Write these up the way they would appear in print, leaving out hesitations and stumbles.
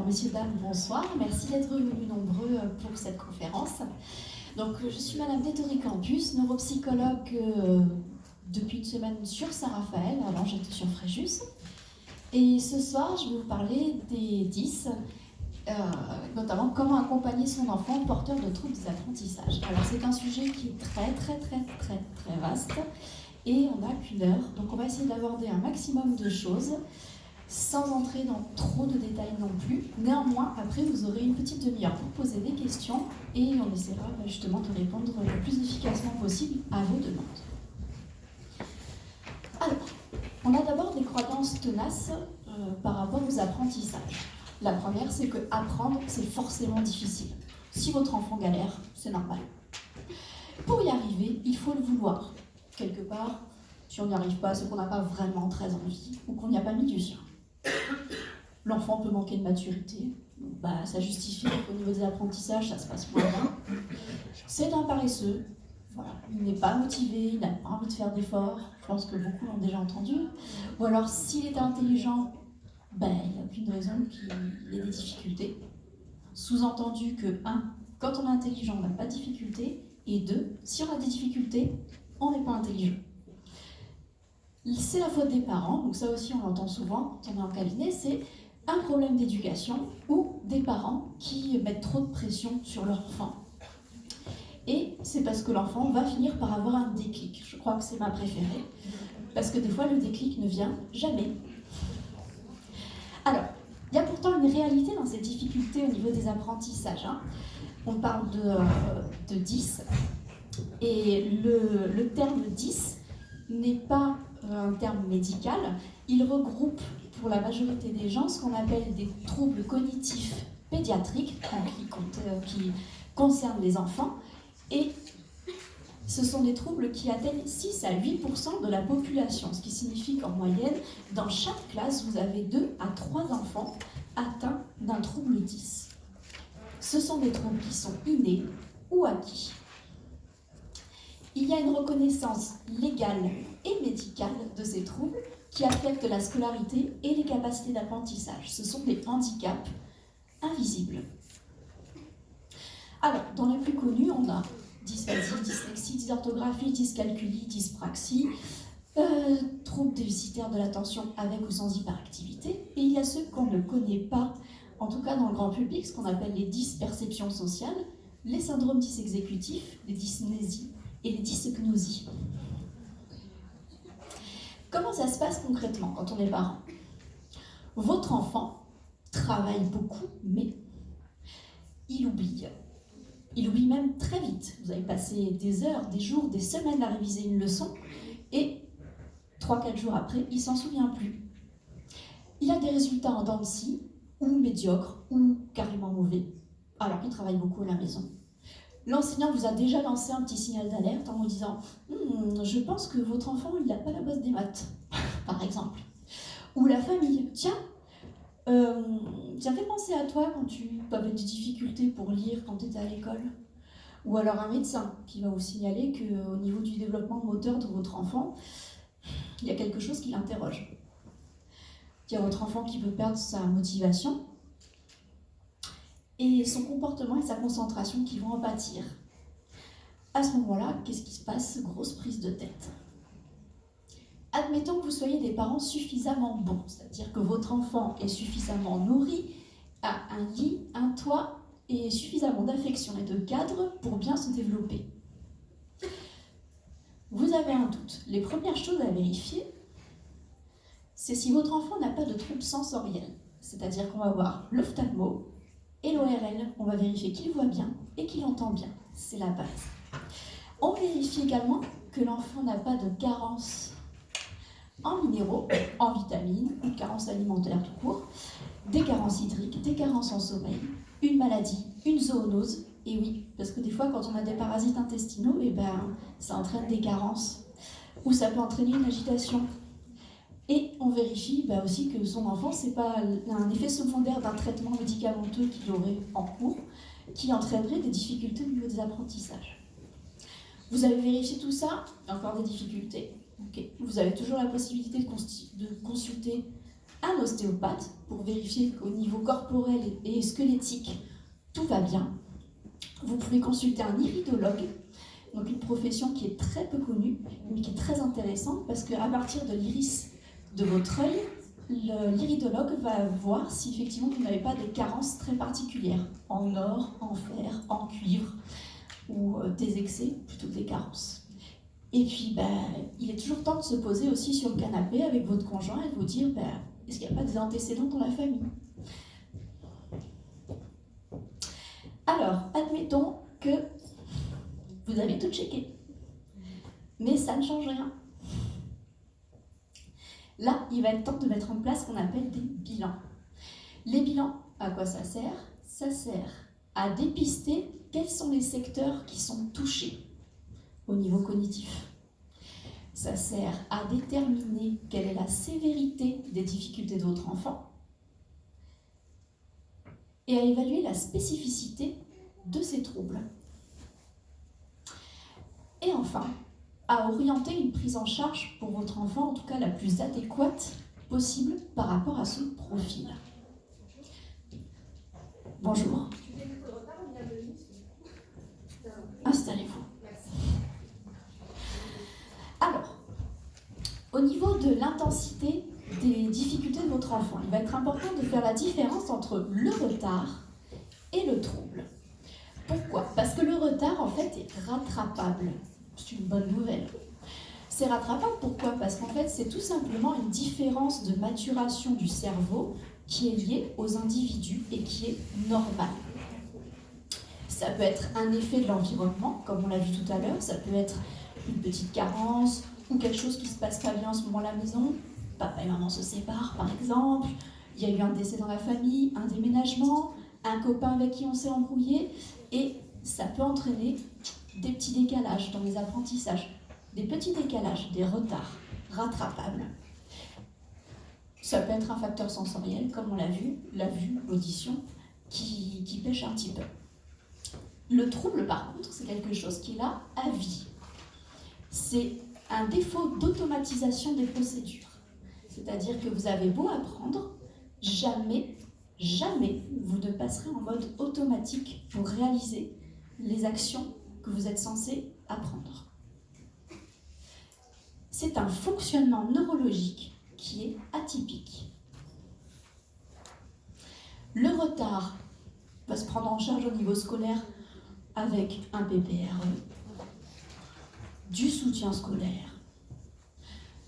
messieurs, dames, bonsoir. Merci d'être venus nombreux pour cette conférence. Donc, je suis Madame Détory Campus, neuropsychologue depuis une semaine sur Saint-Raphaël. Avant, j'étais sur Fréjus. Et ce soir, je vais vous parler des 10, notamment comment accompagner son enfant porteur de troubles des apprentissages. Alors, c'est un sujet qui est très vaste et on n'a qu'une heure. Donc, on va essayer d'aborder un maximum de choses, sans entrer dans trop de détails non plus. Néanmoins, après, vous aurez une petite demi-heure pour poser des questions et on essaiera justement de répondre le plus efficacement possible à vos demandes. Alors, on a d'abord des croyances tenaces par rapport aux apprentissages. La première, c'est que apprendre, c'est forcément difficile. Si votre enfant galère, c'est normal. Pour y arriver, il faut le vouloir. Quelque part, si on n'y arrive pas, c'est qu'on n'a pas vraiment très envie ou qu'on n'y a pas mis du sien. L'enfant peut manquer de maturité, ça justifie qu'au niveau des apprentissages, ça se passe moins bien. C'est un paresseux, voilà. Il n'est pas motivé, il n'a pas envie de faire d'efforts, je pense que beaucoup l'ont déjà entendu. Ou alors, s'il est intelligent, il n'y a aucune raison qu'il ait des difficultés. Sous-entendu que, 1, quand on est intelligent, on n'a pas de difficultés, et 2, si on a des difficultés, on n'est pas intelligent. C'est la faute des parents, donc ça aussi on l'entend souvent quand on est en cabinet, c'est un problème d'éducation ou des parents qui mettent trop de pression sur leur enfant. Et c'est parce que l'enfant va finir par avoir un déclic. Je crois que c'est ma préférée, parce que des fois le déclic ne vient jamais. Alors, il y a pourtant une réalité dans ces difficultés au niveau des apprentissages. On parle de 10, et le terme 10 n'est pas un terme médical, il regroupe pour la majorité des gens ce qu'on appelle des troubles cognitifs pédiatriques, qui concernent les enfants, et ce sont des troubles qui atteignent 6 à 8% de la population, ce qui signifie qu'en moyenne, dans chaque classe, vous avez 2 à 3 enfants atteints d'un trouble 10. Ce sont des troubles qui sont innés ou acquis. Il y a une reconnaissance légale et médicale de ces troubles qui affectent la scolarité et les capacités d'apprentissage. Ce sont des handicaps invisibles. Alors, dans les plus connus, on a dysphasie, dyslexie, dysorthographie, dyscalculie, dyspraxie, troubles déficitaires de l'attention avec ou sans hyperactivité. Et il y a ceux qu'on ne connaît pas, en tout cas dans le grand public, ce qu'on appelle les dysperceptions sociales, les syndromes dysexécutifs, les dysnésies et les dysgnosies. Comment ça se passe concrètement quand on est parent? Votre enfant travaille beaucoup, mais il oublie. Il oublie même très vite. Vous avez passé des heures, des jours, des semaines à réviser une leçon, et 3-4 jours après, il ne s'en souvient plus. Il a des résultats en dents de scie, ou médiocres, ou carrément mauvais, alors qu'il travaille beaucoup à la maison. L'enseignant vous a déjà lancé un petit signal d'alerte en vous disant « Je pense que votre enfant, il n'a pas la base des maths », par exemple. Ou la famille « Tiens, ça fait penser à toi quand tu avais des difficultés pour lire quand tu étais à l'école ». Ou alors un médecin qui va vous signaler qu'au niveau du développement moteur de votre enfant, il y a quelque chose qui l'interroge. Il y a votre enfant qui peut perdre sa motivation, et son comportement et sa concentration qui vont en pâtir. À ce moment-là, qu'est-ce qui se passe? Grosse prise de tête. Admettons que vous soyez des parents suffisamment bons, c'est-à-dire que votre enfant est suffisamment nourri, a un lit, un toit et suffisamment d'affection et de cadre pour bien se développer. Vous avez un doute. Les premières choses à vérifier, c'est si votre enfant n'a pas de troubles sensoriels, c'est-à-dire qu'on va voir l'ophtalmo et l'ORL, on va vérifier qu'il voit bien et qu'il entend bien. C'est la base. On vérifie également que l'enfant n'a pas de carence en minéraux, en vitamines, ou de carence alimentaire tout court, des carences hydriques, des carences en sommeil, une maladie, une zoonose. Et oui, parce que des fois, quand on a des parasites intestinaux, ça entraîne des carences, ou ça peut entraîner une agitation. Et on vérifie aussi que son enfant, ce n'est pas un effet secondaire d'un traitement médicamenteux qu'il aurait en cours, qui entraînerait des difficultés au niveau des apprentissages. Vous avez vérifié tout ça, encore des difficultés. Okay. Vous avez toujours la possibilité de consulter un ostéopathe pour vérifier qu'au niveau corporel et squelettique, tout va bien. Vous pouvez consulter un iridologue, donc une profession qui est très peu connue, mais qui est très intéressante parce qu'à partir de l'iris de votre œil, l'iridologue va voir si effectivement vous n'avez pas des carences très particulières, en or, en fer, en cuivre, ou des excès plutôt que des carences. Et puis, il est toujours temps de se poser aussi sur le canapé avec votre conjoint et de vous dire, est-ce qu'il n'y a pas des antécédents dans la famille? Alors, admettons que vous avez tout checké, mais ça ne change rien. Là, il va être temps de mettre en place ce qu'on appelle des bilans. Les bilans, à quoi ça sert? Ça sert à dépister quels sont les secteurs qui sont touchés au niveau cognitif. Ça sert à déterminer quelle est la sévérité des difficultés de votre enfant et à évaluer la spécificité de ces troubles. Et enfin, à orienter une prise en charge pour votre enfant, en tout cas la plus adéquate possible par rapport à son profil. Bonjour. Installez-vous. Alors, au niveau de l'intensité des difficultés de votre enfant, il va être important de faire la différence entre le retard et le trouble. Pourquoi? Parce que le retard, en fait, est rattrapable. C'est une bonne nouvelle. C'est rattrapable, pourquoi? Parce qu'en fait, c'est tout simplement une différence de maturation du cerveau qui est liée aux individus et qui est normale. Ça peut être un effet de l'environnement, comme on l'a vu tout à l'heure, ça peut être une petite carence ou quelque chose qui ne se passe pas bien en ce moment à la maison. Papa et maman se séparent, par exemple. Il y a eu un décès dans la famille, un déménagement, un copain avec qui on s'est embrouillé. Et ça peut entraîner des petits décalages dans les apprentissages. Des petits décalages, des retards rattrapables. Ça peut être un facteur sensoriel, comme on l'a vu, la vue, l'audition, qui pêche un petit peu. Le trouble, par contre, c'est quelque chose qui est là à vie. C'est un défaut d'automatisation des procédures. C'est-à-dire que vous avez beau apprendre, jamais vous ne passerez en mode automatique pour réaliser les actions que vous êtes censé apprendre. C'est un fonctionnement neurologique qui est atypique. Le retard va se prendre en charge au niveau scolaire avec un PPRE, du soutien scolaire,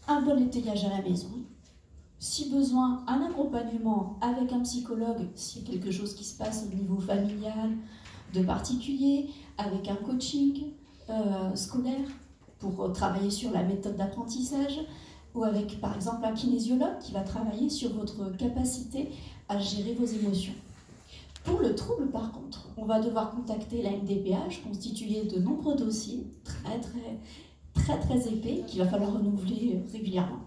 un bon étayage à la maison, si besoin, un accompagnement avec un psychologue, s'il y a quelque chose qui se passe au niveau familial, de particulier, avec un coaching scolaire pour travailler sur la méthode d'apprentissage, ou avec par exemple un kinésiologue qui va travailler sur votre capacité à gérer vos émotions. Pour le trouble, par contre, on va devoir contacter la MDPH, constituée de nombreux dossiers très épais qu'il va falloir renouveler régulièrement.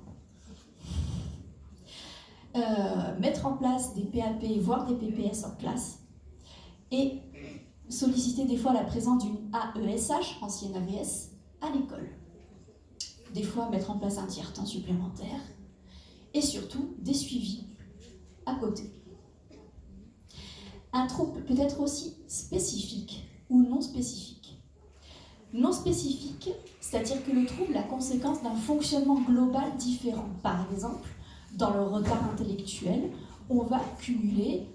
Mettre en place des PAP, voire des PPS en classe, et solliciter des fois la présence d'une AESH, ancienne AVS, à l'école. Des fois mettre en place un tiers-temps supplémentaire, et surtout des suivis à côté. Un trouble peut être aussi spécifique ou non spécifique. Non spécifique, c'est-à-dire que le trouble est la conséquence d'un fonctionnement global différent. Par exemple, dans le retard intellectuel, on va cumuler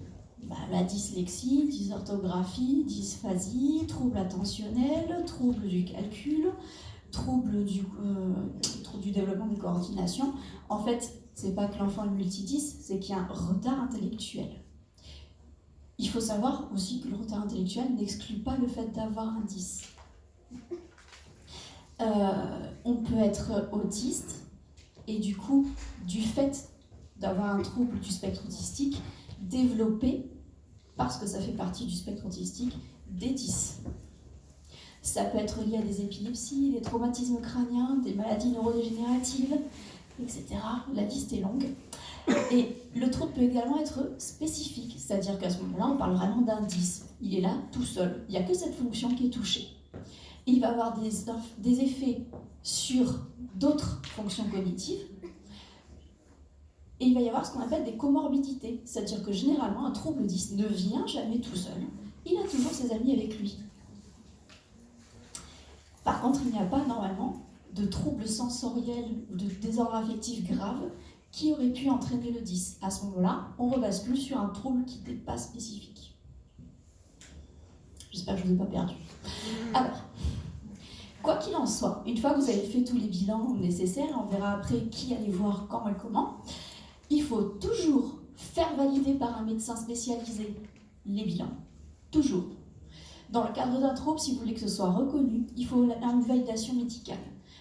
la dyslexie, dysorthographie, dysphasie, trouble attentionnel, trouble du calcul, trouble du développement des coordinations. En fait, c'est pas que l'enfant est multidys, c'est qu'il y a un retard intellectuel. Il faut savoir aussi que le retard intellectuel n'exclut pas le fait d'avoir un 10. On peut être autiste et du coup, du fait d'avoir un trouble du spectre autistique, développer, parce que ça fait partie du spectre autistique, des 10. Ça peut être lié à des épilepsies, des traumatismes crâniens, des maladies neurodégénératives, etc. La liste est longue. Et le trouble peut également être spécifique, c'est-à-dire qu'à ce moment-là, on parle vraiment d'un 10. Il est là tout seul, il n'y a que cette fonction qui est touchée. Il va avoir des effets sur d'autres fonctions cognitives, Et il va y avoir ce qu'on appelle des comorbidités, c'est-à-dire que généralement, un trouble 10 ne vient jamais tout seul, il a toujours ses amis avec lui. Par contre, il n'y a pas normalement de troubles sensoriels ou de désordre affectif grave qui aurait pu entraîner le 10. À ce moment-là, on rebascule sur un trouble qui n'est pas spécifique. J'espère que je ne vous ai pas perdu. Alors, quoi qu'il en soit, une fois que vous avez fait tous les bilans nécessaires, on verra après qui allait voir quand et comment, il faut toujours faire valider par un médecin spécialisé les bilans. Toujours. Dans le cadre d'un trouble, si vous voulez que ce soit reconnu, il faut une validation médicale.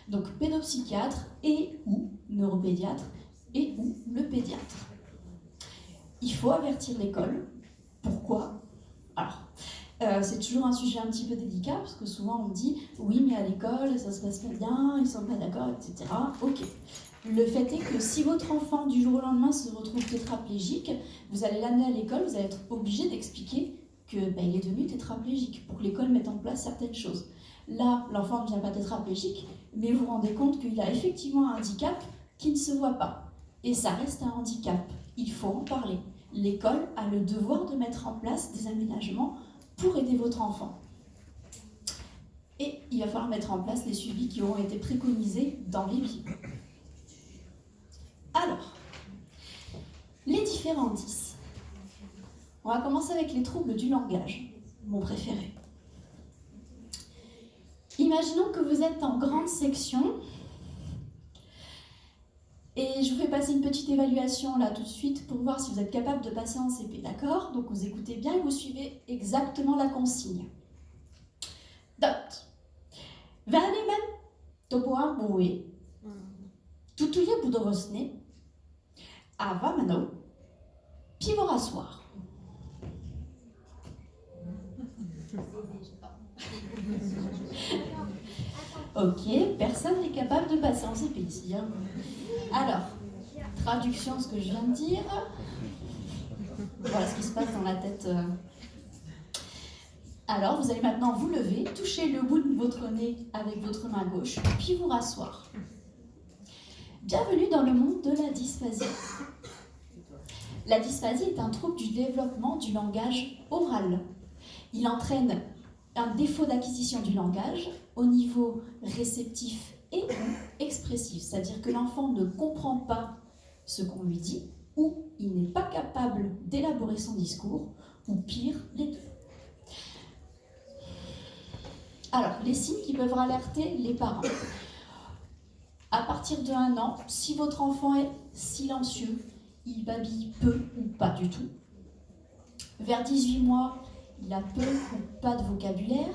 Donc pédopsychiatre et ou neuropédiatre et ou le pédiatre. Il faut avertir l'école. Pourquoi? Alors, c'est toujours un sujet un petit peu délicat parce que souvent on me dit oui mais à l'école ça se passe pas bien, ils sont pas d'accord, etc. Ok. Le fait est que si votre enfant du jour au lendemain se retrouve tétraplégique, vous allez l'amener à l'école, vous allez être obligé d'expliquer que il est devenu tétraplégique pour que l'école mette en place certaines choses. Là, l'enfant ne devient pas tétraplégique, mais vous vous rendez compte qu'il a effectivement un handicap qui ne se voit pas. Et ça reste un handicap. Il faut en parler. L'école a le devoir de mettre en place des aménagements pour aider votre enfant. Et il va falloir mettre en place les suivis qui auront été préconisés dans les bilans. Alors, les différents 10. On va commencer avec les troubles du langage, mon préféré. Imaginons que vous êtes en grande section et je vous fais passer une petite évaluation là tout de suite pour voir si vous êtes capable de passer en CP, d'accord? Donc vous écoutez bien et vous suivez exactement la consigne. Dot. Välimen topoa mui. Tutuja budowosny. Ava mano. Puis vous rasseoir. Ok, personne n'est capable de passer en CP ici. Hein. Alors, traduction de ce que je viens de dire. Voilà ce qui se passe dans la tête. Alors, vous allez maintenant vous lever, toucher le bout de votre nez avec votre main gauche, puis vous rasseoir. Bienvenue dans le monde de la dysphasie. La dysphasie est un trouble du développement du langage oral. Il entraîne un défaut d'acquisition du langage au niveau réceptif et expressif, c'est-à-dire que l'enfant ne comprend pas ce qu'on lui dit ou il n'est pas capable d'élaborer son discours ou pire, les deux. Alors, les signes qui peuvent alerter les parents. À partir de 1 an, si votre enfant est silencieux, il babille peu ou pas du tout. Vers 18 mois, il a peu ou pas de vocabulaire.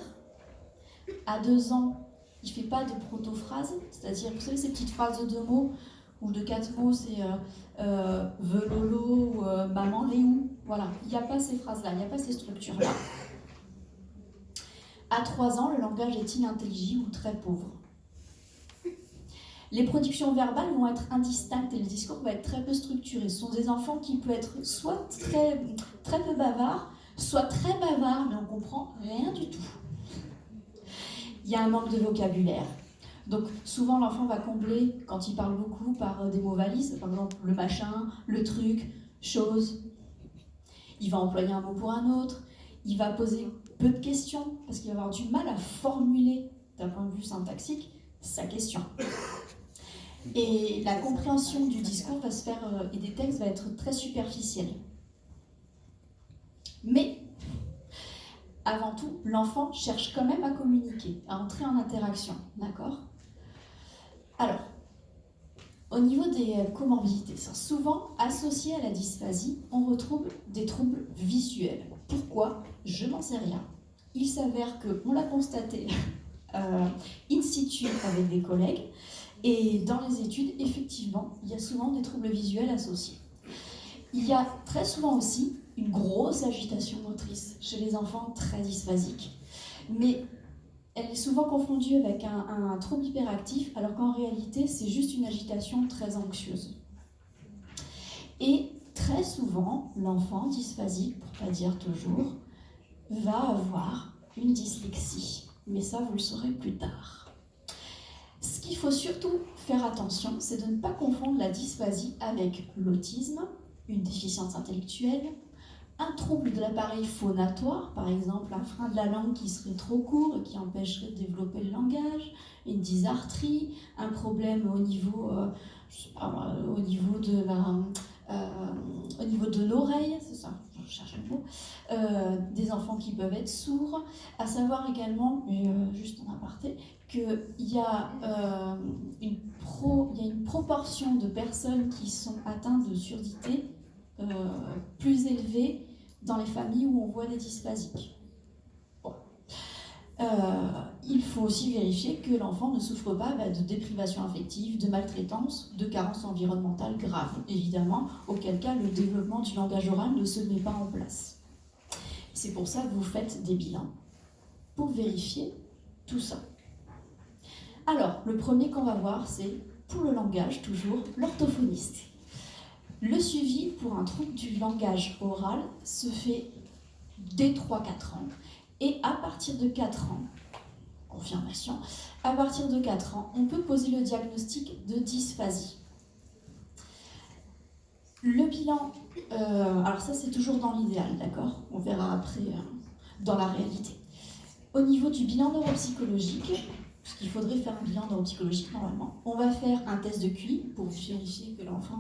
À 2 ans, il ne fait pas de proto-phrases, c'est-à-dire, vous savez, ces petites phrases de 2 mots ou de 4 mots, c'est velolo ou maman, Léou. Voilà, il n'y a pas ces phrases-là, il n'y a pas ces structures-là. À 3 ans, le langage est inintelligible ou très pauvre. Les productions verbales vont être indistinctes et le discours va être très peu structuré. Ce sont des enfants qui peuvent être soit très peu bavards, soit très bavards, mais on ne comprend rien du tout. Il y a un manque de vocabulaire. Donc souvent l'enfant va combler, quand il parle beaucoup, par des mots valises, par exemple le machin, le truc, chose. Il va employer un mot pour un autre, il va poser peu de questions, parce qu'il va avoir du mal à formuler, d'un point de vue syntaxique, sa question. Et la compréhension du discours va se faire, et des textes va être très superficielle. Mais, avant tout, l'enfant cherche quand même à communiquer, à entrer en interaction, d'accord? Alors, au niveau des comorbidités, souvent associées à la dysphasie, on retrouve des troubles visuels. Pourquoi? Je n'en sais rien. Il s'avère qu'on l'a constaté in situ avec des collègues, et dans les études, effectivement, il y a souvent des troubles visuels associés. Il y a très souvent aussi une grosse agitation motrice chez les enfants très dysphasiques. Mais elle est souvent confondue avec un trouble hyperactif, alors qu'en réalité, c'est juste une agitation très anxieuse. Et très souvent, l'enfant dysphasique, pour ne pas dire toujours, va avoir une dyslexie. Mais ça, vous le saurez plus tard. Ce qu'il faut surtout faire attention, c'est de ne pas confondre la dysphasie avec l'autisme, une déficience intellectuelle, un trouble de l'appareil phonatoire, par exemple un frein de la langue qui serait trop court et qui empêcherait de développer le langage, une dysarthrie, un problème au niveau, au niveau de l'oreille, c'est ça, je cherche le mot, des enfants qui peuvent être sourds, à savoir également, mais juste en aparté, qu'il y a une proportion de personnes qui sont atteintes de surdité plus élevée dans les familles où on voit des dysphasiques. Bon. Il faut aussi vérifier que l'enfant ne souffre pas de déprivation affective, de maltraitance, de carence environnementale grave, évidemment, auquel cas le développement du langage oral ne se met pas en place. C'est pour ça que vous faites des bilans, pour vérifier tout ça. Alors, le premier qu'on va voir, c'est, pour le langage, toujours, l'orthophoniste. Le suivi pour un trouble du langage oral se fait dès 3-4 ans. Et à partir de 4 ans, confirmation, à partir de 4 ans, on peut poser le diagnostic de dysphasie. Le bilan, alors ça c'est toujours dans l'idéal, d'accord? On verra après dans la réalité. Au niveau du bilan neuropsychologique, parce qu'il faudrait faire un bilan neuropsychologique normalement, on va faire un test de QI pour vérifier que l'enfant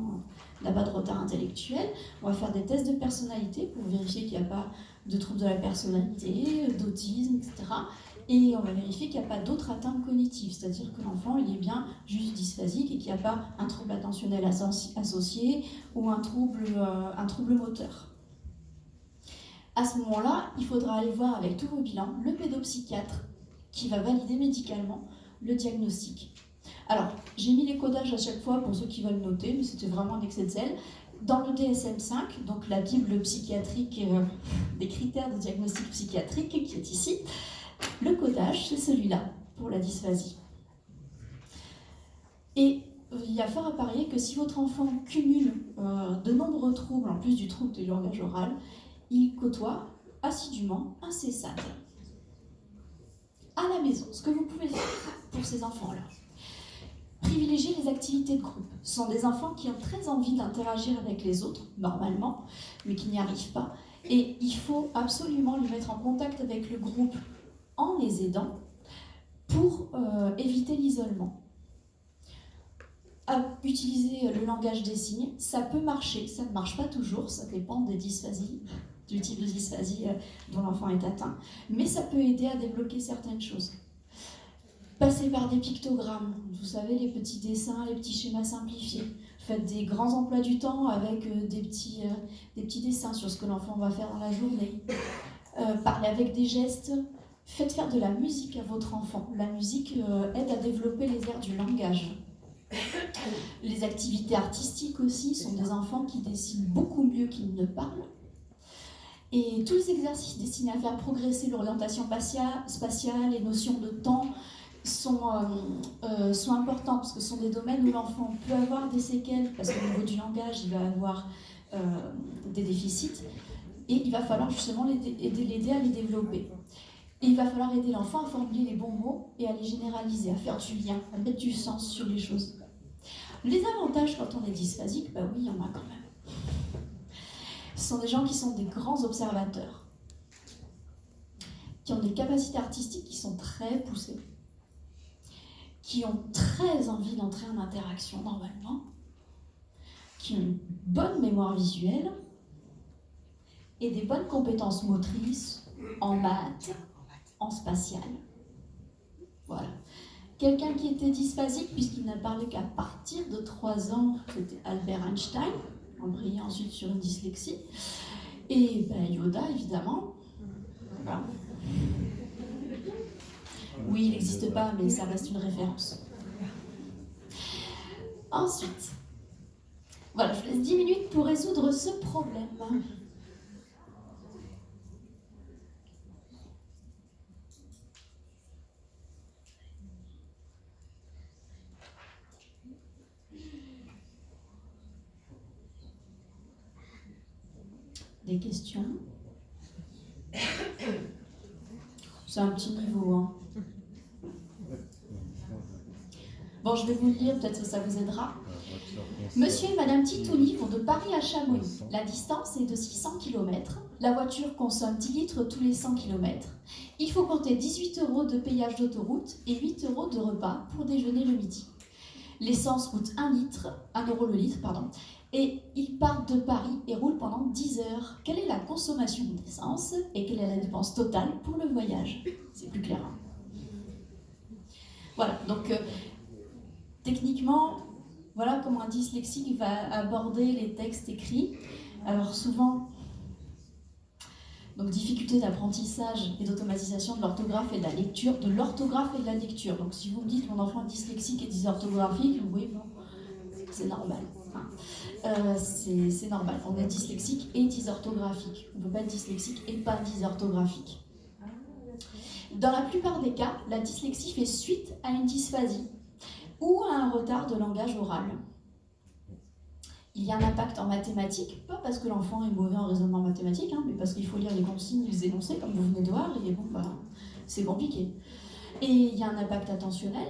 n'a pas de retard intellectuel. On va faire des tests de personnalité pour vérifier qu'il n'y a pas de troubles de la personnalité, d'autisme, etc. Et on va vérifier qu'il n'y a pas d'autres atteintes cognitives, c'est-à-dire que l'enfant il est bien juste dysphasique et qu'il n'y a pas un trouble attentionnel associé ou un trouble moteur. À ce moment-là, il faudra aller voir avec tous vos bilans le pédopsychiatre qui va valider médicalement le diagnostic. Alors, j'ai mis les codages à chaque fois pour ceux qui veulent noter, mais c'était vraiment un excès de zèle. Dans le DSM-5, donc la Bible psychiatrique des critères de diagnostic psychiatrique qui est ici, le codage, c'est celui-là pour la dysphasie. Et il y a fort à parier que si votre enfant cumule de nombreux troubles, en plus du trouble du langage oral, il côtoie assidûment un CESAD. À la maison, ce que vous pouvez faire pour ces enfants-là, privilégier les activités de groupe. Ce sont des enfants qui ont très envie d'interagir avec les autres, normalement, mais qui n'y arrivent pas. Et il faut absolument les mettre en contact avec le groupe en les aidant pour éviter l'isolement. Utiliser le langage des signes, ça peut marcher, ça ne marche pas toujours, ça dépend des dysphasies, du type de dysphasie dont l'enfant est atteint, mais ça peut aider à débloquer certaines choses. Passer par des pictogrammes, vous savez, les petits dessins, les petits schémas simplifiés. Faites des grands emplois du temps avec des petits dessins sur ce que l'enfant va faire dans la journée. Parlez avec des gestes. Faites faire de la musique à votre enfant. La musique aide à développer les aires du langage. Les activités artistiques aussi sont des enfants qui dessinent beaucoup mieux qu'ils ne parlent. Et tous les exercices destinés à faire progresser l'orientation spatiale, les notions de temps sont importants parce que ce sont des domaines où l'enfant peut avoir des séquelles parce qu'au niveau du langage, il va avoir des déficits et il va falloir justement l'aider à les développer. Et il va falloir aider l'enfant à formuler les bons mots et à les généraliser, à faire du lien, à mettre du sens sur les choses. Les avantages quand on est dysphasique, bah oui, il y en a quand même. Ce sont des gens qui sont des grands observateurs, qui ont des capacités artistiques qui sont très poussées, qui ont très envie d'entrer en interaction normalement, qui ont une bonne mémoire visuelle et des bonnes compétences motrices en maths, en spatial. Voilà. Quelqu'un qui était dysphasique, puisqu'il n'a parlé qu'à partir de 3 ans, c'était Albert Einstein, embrayé ensuite sur une dyslexie, et Yoda, évidemment. Voilà. Oui, il n'existe pas, mais ça reste une référence. Ensuite, voilà, je vous laisse 10 minutes pour résoudre ce problème. Des questions? C'est un petit niveau, hein. Bon, Bon, je vais vous le lire, peut-être que ça vous aidera. Monsieur et Madame Titouni vont de Paris à Chamonix. La distance est de 600 km. La voiture consomme 10 litres tous les 100 km. Il faut compter 18 € de péage d'autoroute et 8 € de repas pour déjeuner le midi. L'essence coûte 1 € le litre, et ils partent de Paris et roulent pendant 10 heures. Quelle est la consommation d'essence et quelle est la dépense totale pour le voyage? C'est plus clair. Voilà, donc techniquement, voilà comment un dyslexique va aborder les textes écrits. Alors souvent, donc difficulté d'apprentissage et d'automatisation de l'orthographe et de la lecture, Donc si vous me dites mon enfant est dyslexique et dysorthographique, oui, bon, c'est normal. C'est normal, on est dyslexique et dysorthographique. On ne peut pas être dyslexique et pas dysorthographique. Dans la plupart des cas, la dyslexie fait suite à une dysphasie ou à un retard de langage oral. Il y a un impact en mathématiques, pas parce que l'enfant est mauvais en raisonnement mathématique, mais parce qu'il faut lire les consignes, les énoncés, comme vous venez de voir, et bon, c'est compliqué. Et il y a un impact attentionnel,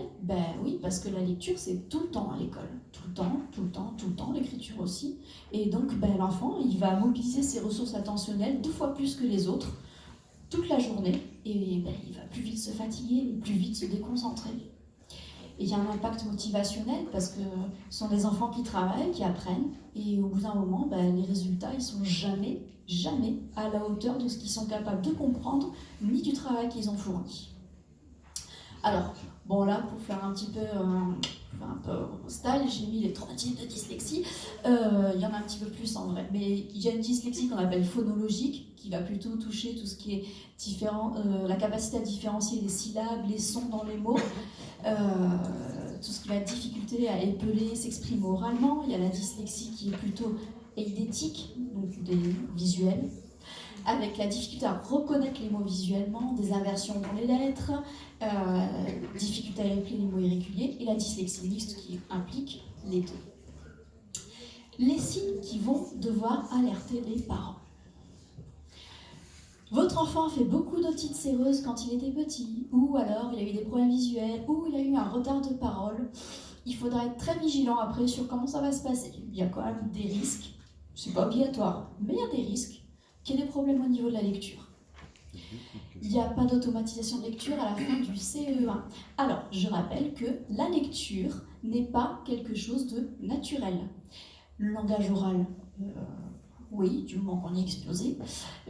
oui, parce que la lecture, c'est tout le temps à l'école. Tout le temps, l'écriture aussi. Et donc, l'enfant, il va mobiliser ses ressources attentionnelles 2 fois plus que les autres, toute la journée, et il va plus vite se fatiguer, plus vite se déconcentrer. Et il y a un impact motivationnel parce que ce sont des enfants qui travaillent, qui apprennent, et au bout d'un moment, les résultats, ils sont jamais à la hauteur de ce qu'ils sont capables de comprendre, ni du travail qu'ils ont fourni. Alors, bon là, pour faire un petit peu style, j'ai mis les 3 types de dyslexie. Il y en a un petit peu plus en vrai, mais il y a une dyslexie qu'on appelle phonologique, qui va plutôt toucher tout ce qui est différent, la capacité à différencier les syllabes, les sons dans les mots, tout ce qui va être difficulté à épeler, s'exprimer oralement. Il y a la dyslexie qui est plutôt eidétique, donc des visuels, avec la difficulté à reconnaître les mots visuellement, des inversions dans les lettres, difficulté à épeler les mots irréguliers, et la dyslexie mixte qui implique les deux. Les signes qui vont devoir alerter les parents. Votre enfant a fait beaucoup d'otites séreuses quand il était petit, ou alors il a eu des problèmes visuels, ou il a eu un retard de parole. Il faudra être très vigilant après sur comment ça va se passer. Il y a quand même des risques, c'est pas obligatoire, mais il y a des risques qu'il y ait des problèmes au niveau de la lecture. Il n'y a pas d'automatisation de lecture à la fin du CE1. Alors, je rappelle que la lecture n'est pas quelque chose de naturel. Le langage oral, oui, du moment qu'on est exposé,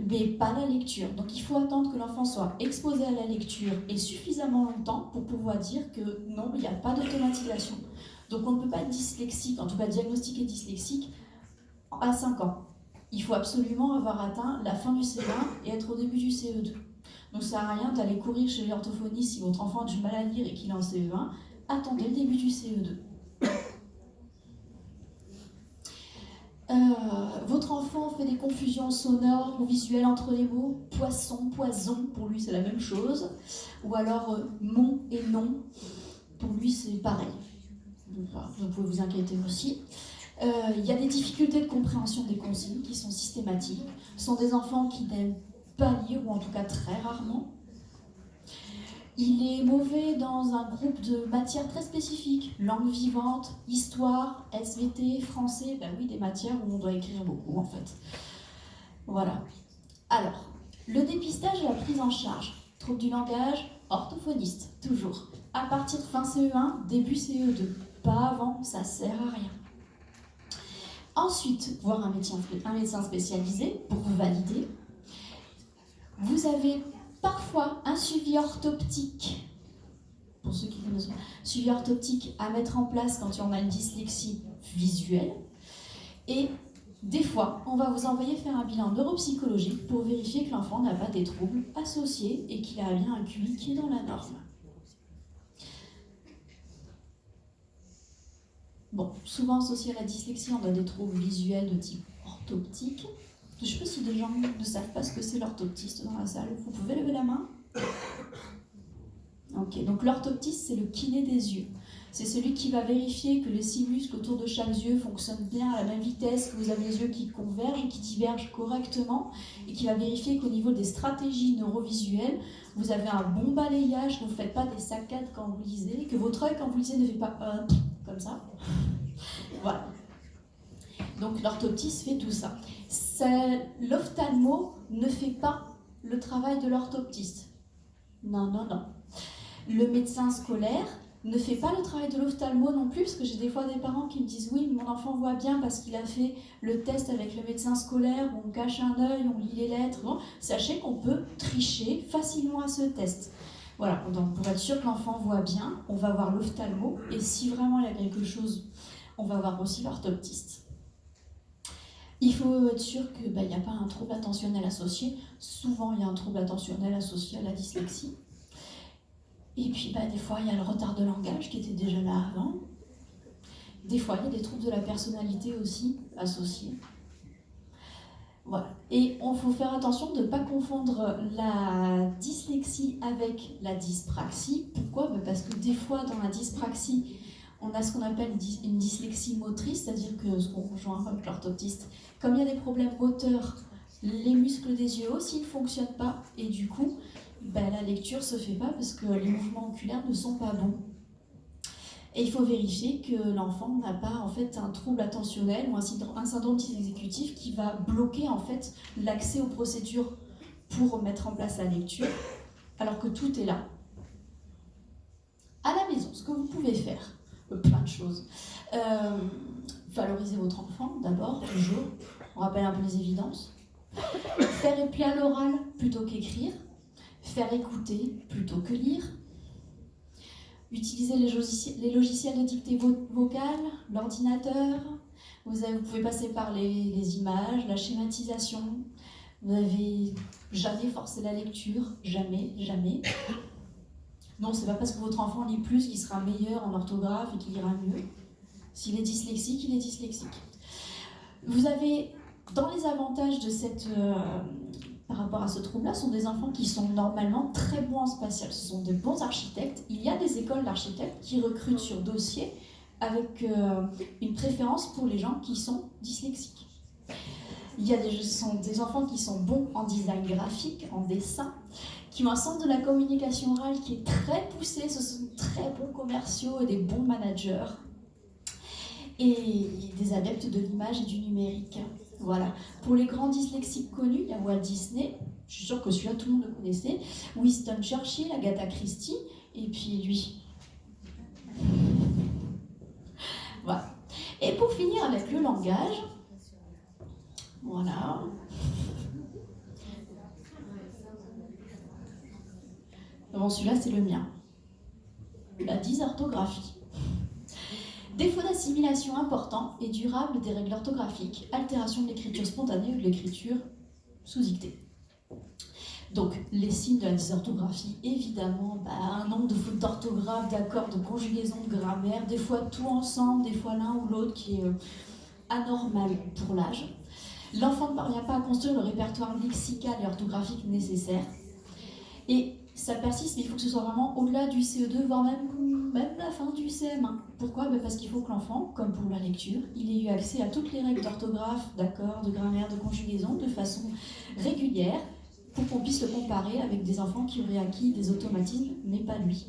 mais pas la lecture. Donc il faut attendre que l'enfant soit exposé à la lecture et suffisamment longtemps pour pouvoir dire que non, il n'y a pas d'automatisation. Donc on ne peut pas être dyslexique, en tout cas diagnostiquer dyslexique, à 5 ans. Il faut absolument avoir atteint la fin du CE1 et être au début du CE2. Donc ça sert à rien d'aller courir chez l'orthophoniste si votre enfant a du mal à lire et qu'il est en CE1. Attendez le début du CE2. Votre enfant fait des confusions sonores ou visuelles entre les mots. Poisson, poison, pour lui c'est la même chose. Ou alors mon et non, pour lui c'est pareil. Donc, vous pouvez vous inquiéter aussi. Il y a des difficultés de compréhension des consignes qui sont systématiques. Ce sont des enfants qui n'aiment pas lire, ou en tout cas très rarement. Il est mauvais dans un groupe de matières très spécifiques, langue vivante, histoire, SVT, français, oui, des matières où on doit écrire beaucoup en fait. Voilà. Alors, le dépistage et la prise en charge. Trouble du langage, orthophoniste, toujours. À partir de fin CE1, début CE2. Pas avant, ça sert à rien. Ensuite, voir un médecin spécialisé pour vous valider. Vous avez parfois un suivi orthoptique, pour ceux qui connaissent pas, suivi orthoptique à mettre en place quand on a une dyslexie visuelle. Et des fois, on va vous envoyer faire un bilan neuropsychologique pour vérifier que l'enfant n'a pas des troubles associés et qu'il a bien un QI qui est dans la norme. Bon, souvent associé à la dyslexie, on a des troubles visuels de type orthoptique. Je ne sais pas si des gens ne savent pas ce que c'est l'orthoptiste dans la salle. Vous pouvez lever la main? Ok, donc l'orthoptiste, c'est le kiné des yeux. C'est celui qui va vérifier que les six muscles autour de chaque yeux fonctionnent bien à la même vitesse, que vous avez les yeux qui convergent, qui divergent correctement, et qui va vérifier qu'au niveau des stratégies neurovisuelles, vous avez un bon balayage, que vous ne faites pas des saccades quand vous lisez, que votre œil quand vous lisez ne fait pas comme ça. Voilà. Donc l'orthoptiste fait tout ça. L'ophtalmo ne fait pas le travail de l'orthoptiste. Non, non, non. Le médecin scolaire ne fait pas le travail de l'ophtalmo non plus, parce que j'ai des fois des parents qui me disent « Oui, mon enfant voit bien parce qu'il a fait le test avec le médecin scolaire, où on cache un œil, on lit les lettres. » Bon, sachez qu'on peut tricher facilement à ce test. Voilà, donc pour être sûr que l'enfant voit bien, on va voir l'ophtalmo, et si vraiment il y a quelque chose, on va voir aussi l'orthoptiste. Il faut être sûr qu'il n'y a pas un trouble attentionnel associé. Souvent, il y a un trouble attentionnel associé à la dyslexie. Et puis, des fois, il y a le retard de langage qui était déjà là avant. Des fois, il y a des troubles de la personnalité aussi associés. Voilà. Et il faut faire attention de ne pas confondre la dyslexie avec la dyspraxie. Pourquoi ? Parce que des fois, dans la dyspraxie, on a ce qu'on appelle une dyslexie motrice, c'est-à-dire que, ce qu'on rejoint avec l'orthoptiste, comme il y a des problèmes moteurs, les muscles des yeux aussi ne fonctionnent pas, et du coup, la lecture ne se fait pas parce que les mouvements oculaires ne sont pas bons. Et il faut vérifier que l'enfant n'a pas en fait un trouble attentionnel ou un syndrome exécutif qui va bloquer en fait l'accès aux procédures pour mettre en place la lecture, alors que tout est là. À la maison, ce que vous pouvez faire, plein de choses. Valoriser votre enfant d'abord, toujours. On rappelle un peu les évidences. Faire épeler à l'oral plutôt qu'écrire. Faire écouter plutôt que lire. Utiliser les logiciels de dictée vocale, l'ordinateur. Vous pouvez passer par les images, la schématisation. Vous n'avez jamais forcé la lecture, jamais, jamais. Non, c'est pas parce que votre enfant lit plus qu'il sera meilleur en orthographe et qu'il lira mieux. S'il est dyslexique, il est dyslexique. Vous avez, dans les avantages de par rapport à ce trouble-là, sont des enfants qui sont normalement très bons en spatial. Ce sont de bons architectes. Il y a des écoles d'architectes qui recrutent sur dossier avec une préférence pour les gens qui sont dyslexiques. Il y a des enfants qui sont bons en design graphique, en dessin, qui ont un sens de la communication orale qui est très poussé. Ce sont très bons commerciaux et des bons managers. Et des adeptes de l'image et du numérique. Voilà. Pour les grands dyslexiques connus, il y a Walt Disney, je suis sûre que celui-là tout le monde le connaissait, Winston Churchill, Agatha Christie, et puis lui. Voilà. Et pour finir avec le langage, voilà. Bon, celui-là, c'est le mien. La dysorthographie. Défaut d'assimilation important et durable des règles orthographiques, altération de l'écriture spontanée ou de l'écriture sous-dictée. Donc, les signes de la dysorthographie, évidemment, un nombre de fautes d'orthographe, d'accords, de conjugaison, de grammaire, des fois tout ensemble, des fois l'un ou l'autre qui est anormal pour l'âge. L'enfant ne parvient pas à construire le répertoire lexical et orthographique nécessaire. Et ça persiste, mais il faut que ce soit vraiment au-delà du CE2, voire même la fin du CM1. Pourquoi ? Parce qu'il faut que l'enfant, comme pour la lecture, il ait eu accès à toutes les règles d'orthographe, d'accords, de grammaire, de conjugaison, de façon régulière, pour qu'on puisse le comparer avec des enfants qui auraient acquis des automatismes, mais pas lui.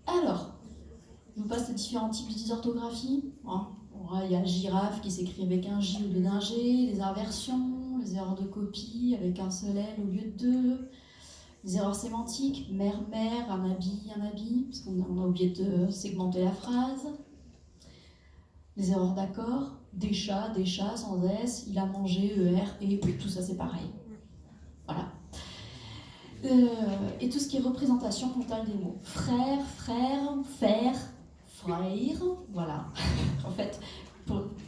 Alors, je vous passe les différents types de dysorthographie. Il y a girafe qui s'écrit avec un J au lieu d'un G, les inversions, les erreurs de copie avec un seul L au lieu de deux, les erreurs sémantiques, mère, un habit, parce qu'on a oublié de segmenter la phrase, les erreurs d'accord, des chats sans S, il a mangé, ER, et puis tout ça c'est pareil. Voilà. Et tout ce qui est représentation mentale des mots. Frère, faire, frère, voilà. En fait,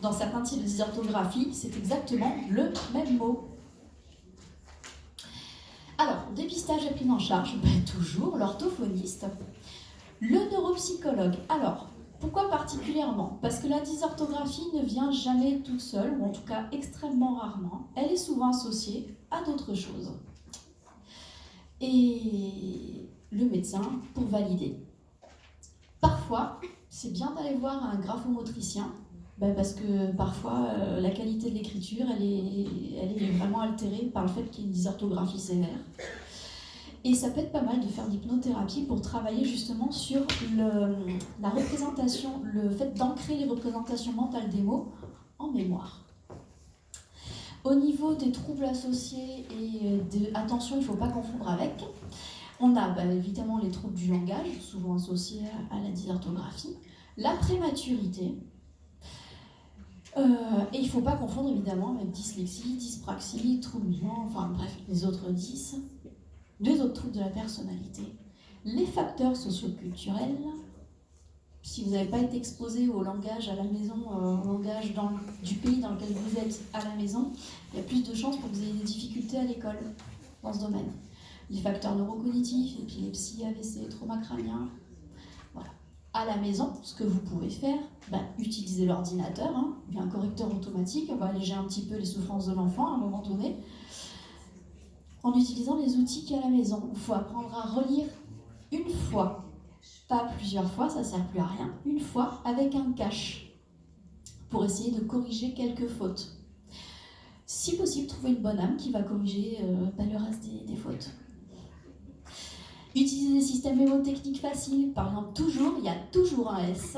dans certains types de dysorthographie, c'est exactement le même mot. Alors, dépistage et prise en charge, toujours, l'orthophoniste. Le neuropsychologue. Alors, pourquoi particulièrement ? Parce que la dysorthographie ne vient jamais toute seule, ou en tout cas extrêmement rarement. Elle est souvent associée à d'autres choses. Et le médecin pour valider. Parfois, c'est bien d'aller voir un graphomotricien, parce que parfois la qualité de l'écriture elle est vraiment altérée par le fait qu'il y ait une dysorthographie sévère. Et ça peut être pas mal de faire de l'hypnothérapie pour travailler justement sur la représentation, le fait d'ancrer les représentations mentales des mots en mémoire. Au niveau des troubles associés et attention, il ne faut pas confondre avec, on a évidemment les troubles du langage, souvent associés à la dysorthographie, la prématurité, et il ne faut pas confondre évidemment avec dyslexie, dyspraxie, troubles vivants, enfin bref, les autres 10. Deux autres troubles de la personnalité, les facteurs socioculturels. Si vous n'avez pas été exposé au langage à la maison, au langage du pays dans lequel vous êtes à la maison, il y a plus de chances pour que vous ayez des difficultés à l'école dans ce domaine. Les facteurs neurocognitifs, épilepsie, AVC, trauma crânien. Voilà. À la maison, ce que vous pouvez faire, utiliser l'ordinateur, il y a un correcteur automatique, on va alléger un petit peu les souffrances de l'enfant à un moment donné, en utilisant les outils qu'il y a à la maison. Il faut apprendre à relire une fois, pas plusieurs fois, ça ne sert plus à rien, une fois avec un cache, pour essayer de corriger quelques fautes. Si possible, trouver une bonne âme qui va corriger le reste des fautes. Utiliser des systèmes mémotechniques faciles, par exemple, il y a toujours un S,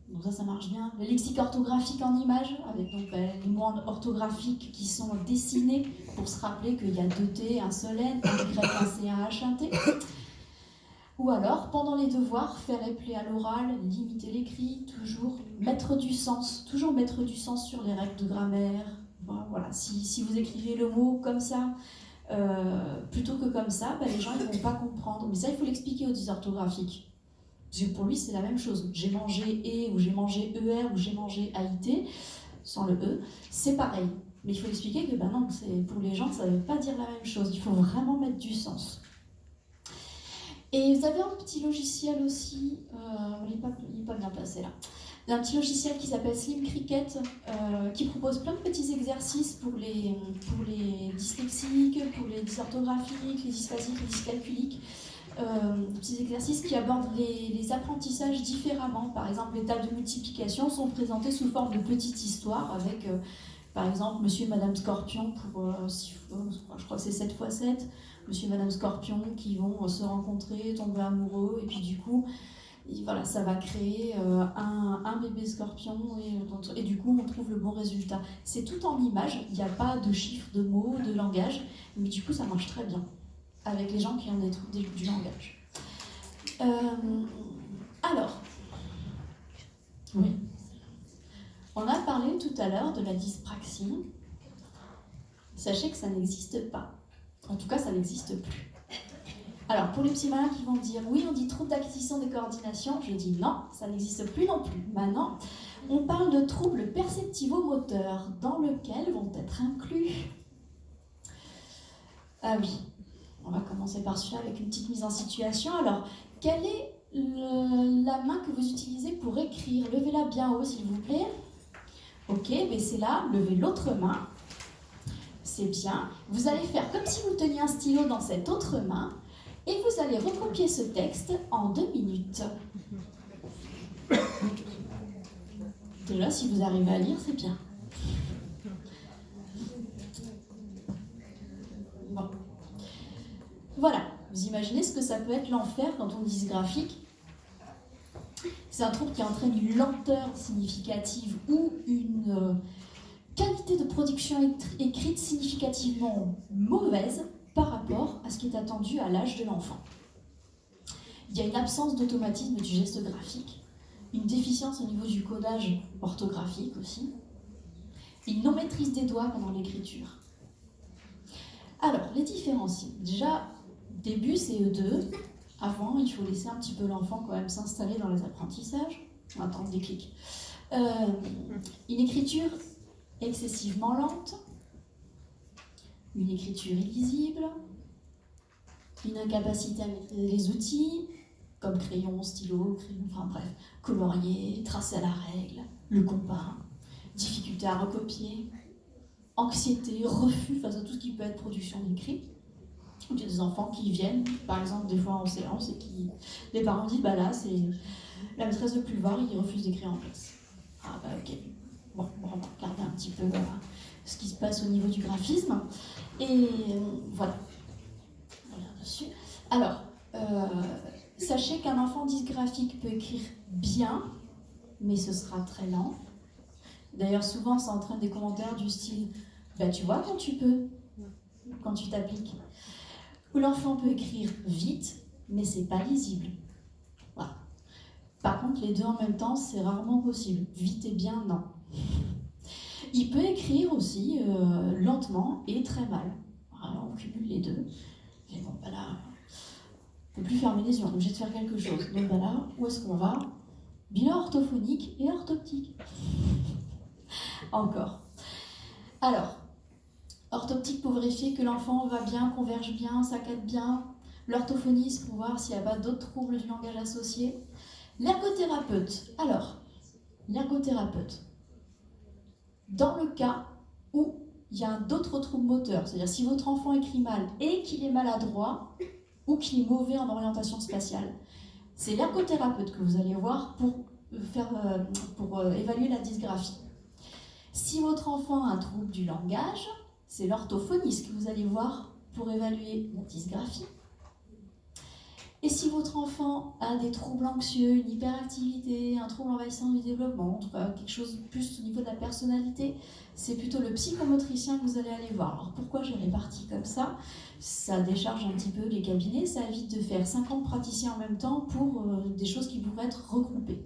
donc ça marche bien. Le lexique orthographique en images, avec donc les mots orthographiques qui sont dessinés pour se rappeler qu'il y a 2 T, un seul N, un Y, un C, un H, un T. Ou alors, pendant les devoirs, faire épeler à l'oral, limiter l'écrit, toujours mettre du sens sur les règles de grammaire. Voilà. Si vous écrivez le mot comme ça, plutôt que comme ça, les gens ne vont pas comprendre. Mais ça, il faut l'expliquer aux dysorthographiques. Parce que pour lui, c'est la même chose. J'ai mangé E, ou j'ai mangé ER, ou j'ai mangé AIT, sans le E, c'est pareil. Mais il faut expliquer que non, pour les gens, ça ne veut pas dire la même chose. Il faut vraiment mettre du sens. Et vous avez un petit logiciel aussi, il n'est pas bien placé là. Un petit logiciel qui s'appelle Slim Cricket, qui propose plein de petits exercices pour les dyslexiques, pour les dysorthographiques, les dysphasiques, les dyscalculiques. Des petits exercices qui abordent les apprentissages différemment. Par exemple, les tables de multiplication sont présentées sous forme de petites histoires avec, par exemple, Monsieur et Madame Scorpion pour, je crois que c'est 7 x 7, Monsieur et Madame Scorpion qui vont se rencontrer, tomber amoureux, et puis du coup, voilà, ça va créer un bébé scorpion, et du coup, on trouve le bon résultat. C'est tout en images, il n'y a pas de chiffres, de mots, de langage, mais du coup, ça marche très bien avec les gens qui ont des troubles du langage. Alors, oui, on a parlé tout à l'heure de la dyspraxie. Sachez que ça n'existe pas. En tout cas, ça n'existe plus. Alors, pour les petits malins qui vont dire « Oui, on dit trouble d'acquisition des coordinations », je dis non, ça n'existe plus non plus. Maintenant, on parle de troubles perceptivo-moteurs dans lesquels vont être inclus... Ah oui, on va commencer par celui-là avec une petite mise en situation. Alors, quelle est la main que vous utilisez pour écrire? Levez-la bien haut, s'il vous plaît. Ok, mais c'est là, levez l'autre main. C'est bien. Vous allez faire comme si vous teniez un stylo dans cette autre main et vous allez recopier ce texte en 2 minutes. Déjà, si vous arrivez à lire, c'est bien. Bon. Voilà, vous imaginez ce que ça peut être l'enfer quand on dit dysgraphique. C'est un trouble qui entraîne une lenteur significative ou une qualité de production écrite significativement mauvaise par rapport à ce qui est attendu à l'âge de l'enfant. Il y a une absence d'automatisme du geste graphique, une déficience au niveau du codage orthographique aussi, une non-maîtrise des doigts pendant l'écriture. Alors, les différencier. Déjà, début CE2, avant, il faut laisser un petit peu l'enfant quand même s'installer dans les apprentissages. On attend le déclic. Une écriture excessivement lente, une écriture illisible, une incapacité à maîtriser les outils, comme crayon, stylo, enfin bref, colorier, tracer à la règle, le compas, difficulté à recopier, anxiété, refus face à tout ce qui peut être production d'écrit, Il y a des enfants qui viennent, par exemple, des fois en séance, et qui, les parents disent, bah là, c'est la maîtresse de Pulvar, il refuse d'écrire en classe. Ah bah ok, bon, on va regarder un petit peu ce qui se passe au niveau du graphisme. Et voilà, on regarde dessus. Alors, sachez qu'un enfant dysgraphique peut écrire bien, mais ce sera très lent. D'ailleurs, souvent, ça entraîne des commentaires du style « bah tu vois quand tu peux, quand tu t'appliques ». Ou l'enfant peut écrire vite, mais c'est pas lisible. Voilà. Par contre, les deux en même temps, c'est rarement possible. Vite et bien, non. Il peut écrire aussi lentement et très mal. Alors, on cumule les deux. Et bon, bah là, on ne peut plus fermer les yeux, on est obligé de faire quelque chose. Donc bah là, où est-ce qu'on va? Bilan orthophonique et orthoptique. Encore. Alors, orthoptique pour vérifier que l'enfant va bien, converge bien, saccade bien. L'orthophoniste pour voir s'il n'y a pas d'autres troubles du langage associés. L'ergothérapeute. Alors, l'ergothérapeute, dans le cas où il y a d'autres troubles moteurs, c'est-à-dire si votre enfant écrit mal et qu'il est maladroit ou qu'il est mauvais en orientation spatiale, c'est l'ergothérapeute que vous allez voir pour évaluer la dysgraphie. Si votre enfant a un trouble du langage, c'est l'orthophoniste que vous allez voir pour évaluer la dysgraphie. Et si votre enfant a des troubles anxieux, une hyperactivité, un trouble envahissant du développement, en tout cas quelque chose plus au niveau de la personnalité, c'est plutôt le psychomotricien que vous allez aller voir. Alors pourquoi j'ai réparti comme ça? Ça décharge un petit peu les cabinets, ça évite de faire 50 praticiens en même temps pour des choses qui pourraient être regroupées.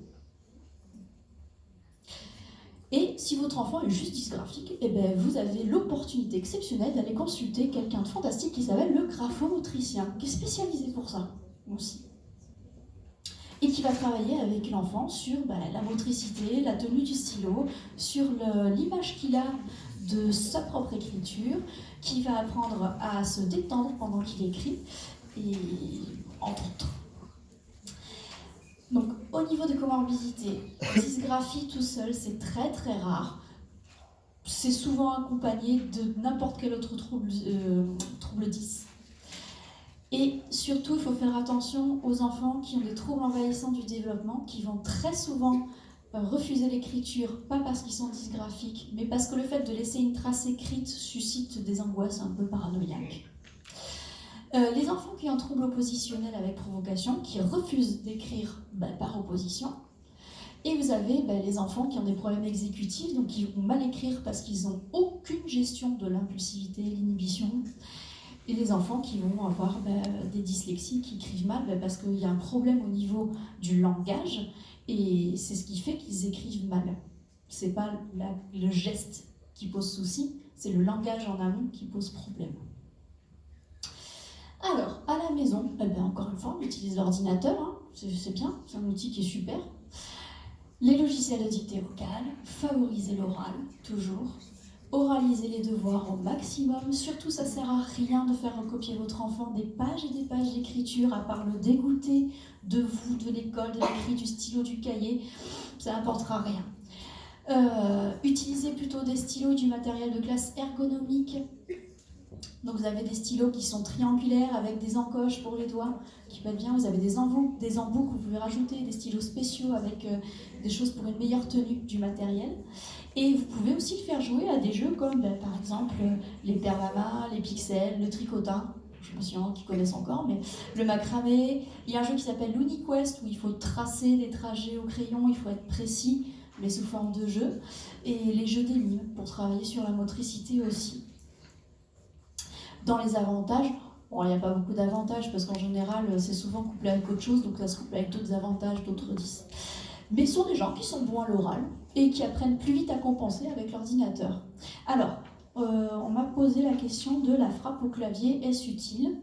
Et si votre enfant est juste dysgraphique, eh ben vous avez l'opportunité exceptionnelle d'aller consulter quelqu'un de fantastique qui s'appelle le graphomotricien, qui est spécialisé pour ça aussi. Et qui va travailler avec l'enfant sur la motricité, la tenue du stylo, sur l'image qu'il a de sa propre écriture, qui va apprendre à se détendre pendant qu'il écrit, et entre autres. Donc, au niveau des comorbidités, dysgraphie tout seul, c'est très très rare. C'est souvent accompagné de n'importe quel autre trouble 10. Et surtout, il faut faire attention aux enfants qui ont des troubles envahissants du développement, qui vont très souvent refuser l'écriture, pas parce qu'ils sont dysgraphiques, mais parce que le fait de laisser une trace écrite suscite des angoisses un peu paranoïaques. Les enfants qui ont un trouble oppositionnel avec provocation, qui refusent d'écrire par opposition. Et vous avez les enfants qui ont des problèmes exécutifs, donc qui vont mal écrire parce qu'ils n'ont aucune gestion de l'impulsivité, l'inhibition. Et les enfants qui vont avoir des dyslexies, qui écrivent mal parce qu'il y a un problème au niveau du langage, et c'est ce qui fait qu'ils écrivent mal. Ce n'est pas le geste qui pose souci, c'est le langage en amont qui pose problème. Alors, à la maison, encore une fois, on utilise l'ordinateur, hein, c'est bien, c'est un outil qui est super. Les logiciels de dictée vocale, favoriser l'oral, toujours. Oraliser les devoirs au maximum, surtout ça sert à rien de faire recopier votre enfant des pages et des pages d'écriture, à part le dégoûter de vous, de l'école, de l'écrit, du stylo, du cahier, ça n'apportera rien. Utilisez plutôt des stylos, du matériel de classe ergonomique. Donc vous avez des stylos qui sont triangulaires avec des encoches pour les doigts qui peuvent être bien. Vous avez des embouts que vous pouvez rajouter, des stylos spéciaux avec des choses pour une meilleure tenue du matériel. Et vous pouvez aussi le faire jouer à des jeux comme par exemple les perlama, les pixels, le tricotin. Je ne sais pas s'il y en a qui connaissent encore, mais le macramé. Il y a un jeu qui s'appelle l'UniQuest où il faut tracer des trajets au crayon, il faut être précis, mais sous forme de jeu. Et les jeux d'énigmes pour travailler sur la motricité aussi. Dans les avantages, bon, il n'y a pas beaucoup d'avantages parce qu'en général, c'est souvent couplé avec autre chose, donc ça se couple avec d'autres avantages, d'autres 10. Mais ce sont des gens qui sont bons à l'oral et qui apprennent plus vite à compenser avec l'ordinateur. Alors, on m'a posé la question de la frappe au clavier, est-ce utile?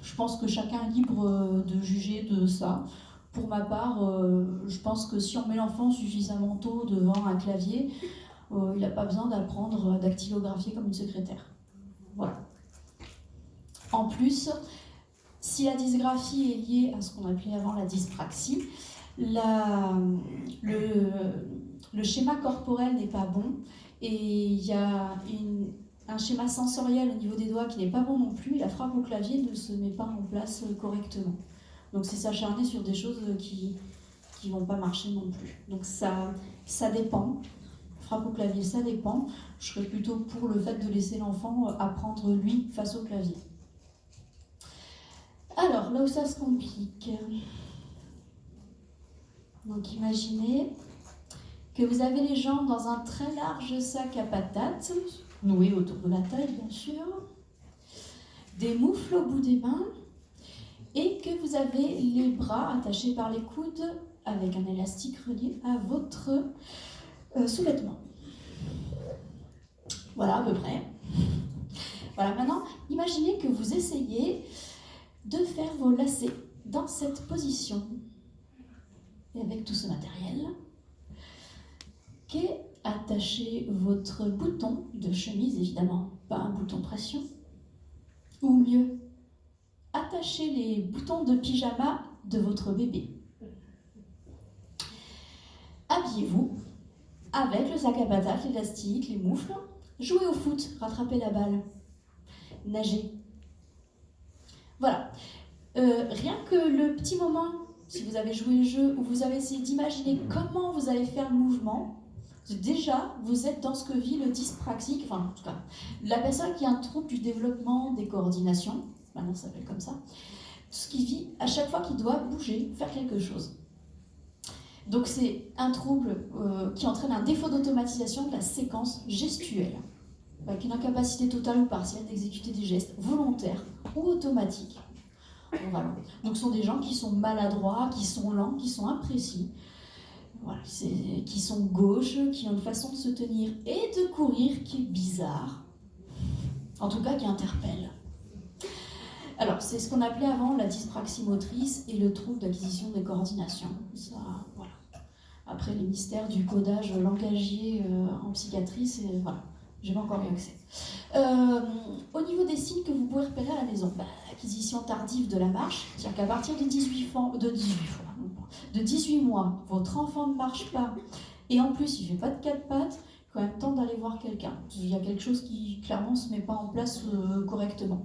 Je pense que chacun est libre de juger de ça. Pour ma part, je pense que si on met l'enfant suffisamment tôt devant un clavier, il n'a pas besoin d'apprendre à dactylographier comme une secrétaire. Voilà. En plus, si la dysgraphie est liée à ce qu'on appelait avant la dyspraxie, le schéma corporel n'est pas bon et il y a un schéma sensoriel au niveau des doigts qui n'est pas bon non plus, la frappe au clavier ne se met pas en place correctement. Donc c'est s'acharner sur des choses qui vont pas marcher non plus. Donc ça dépend. Frappe au clavier, ça dépend. Je serais plutôt pour le fait de laisser l'enfant apprendre lui face au clavier. Alors, là où ça se complique. Donc imaginez que vous avez les jambes dans un très large sac à patates, noué autour de la taille bien sûr, des moufles au bout des mains, et que vous avez les bras attachés par les coudes avec un élastique relié à votre sous-vêtement. Voilà à peu près. Voilà, maintenant, imaginez que vous essayez de faire vos lacets dans cette position. Et avec tout ce matériel, attachez votre bouton de chemise, évidemment, pas un bouton pression. Ou mieux, attachez les boutons de pyjama de votre bébé. Habillez-vous avec le sac à patates, l'élastique, les moufles. Jouez au foot, rattrapez la balle. Nagez. Voilà. Rien que le petit moment, si vous avez joué le jeu, où vous avez essayé d'imaginer comment vous allez faire le mouvement, déjà, vous êtes dans ce que vit le dyspraxique, enfin, en tout cas, la personne qui a un trouble du développement des coordinations, maintenant ça s'appelle comme ça, tout ce qui vit à chaque fois qu'il doit bouger, faire quelque chose. Donc c'est un trouble qui entraîne un défaut d'automatisation de la séquence gestuelle, avec une incapacité totale ou partielle d'exécuter des gestes volontaires ou automatiques. Voilà. Donc ce sont des gens qui sont maladroits, qui sont lents, qui sont imprécis, voilà, qui sont gauches, qui ont une façon de se tenir et de courir qui est bizarre, en tout cas qui interpelle. Alors c'est ce qu'on appelait avant la dyspraxie motrice et le trouble d'acquisition des coordinations. Ça, voilà. Après les mystères du codage langagier en psychiatrie, c'est voilà. J'ai pas encore eu accès. Au niveau des signes que vous pouvez repérer à la maison, acquisition tardive de la marche, c'est-à-dire qu'à partir de 18 mois, votre enfant ne marche pas, et en plus il ne fait pas de quatre pattes, quand même temps d'aller voir quelqu'un. Il y a quelque chose qui clairement ne se met pas en place correctement.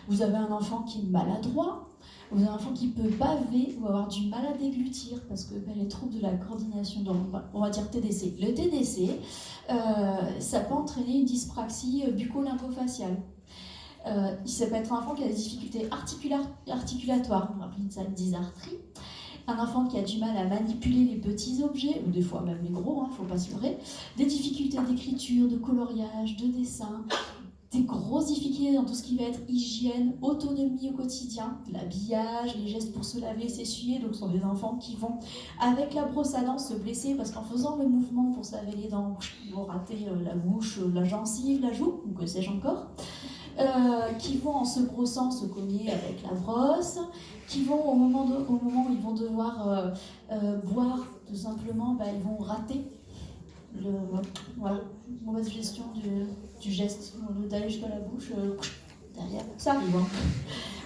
Vous avez un enfant qui est maladroit, vous avez un enfant qui peut baver ou avoir du mal à déglutir parce que les troubles de la coordination, on va dire TDC. Le TDC, ça peut entraîner une dyspraxie bucco-lymphofaciale. Ça peut être un enfant qui a des difficultés articulatoires, on va appeler ça une dysarthrie. Un enfant qui a du mal à manipuler les petits objets, ou des fois même les gros, faut pas se leurrer. Des difficultés d'écriture, de coloriage, de dessin. Des grosses difficultés dans tout ce qui va être hygiène, autonomie au quotidien, l'habillage, les gestes pour se laver, s'essuyer. Donc ce sont des enfants qui vont, avec la brosse à dents, se blesser parce qu'en faisant le mouvement pour se laver les dents, ils vont rater la bouche, la gencive, la joue, ou que sais-je encore. Qui vont en se brossant se cogner avec la brosse, qui vont au moment où ils vont devoir boire, tout simplement, ils vont rater mauvaise gestion du geste, d'aller jusqu'à la bouche, derrière, ça arrive.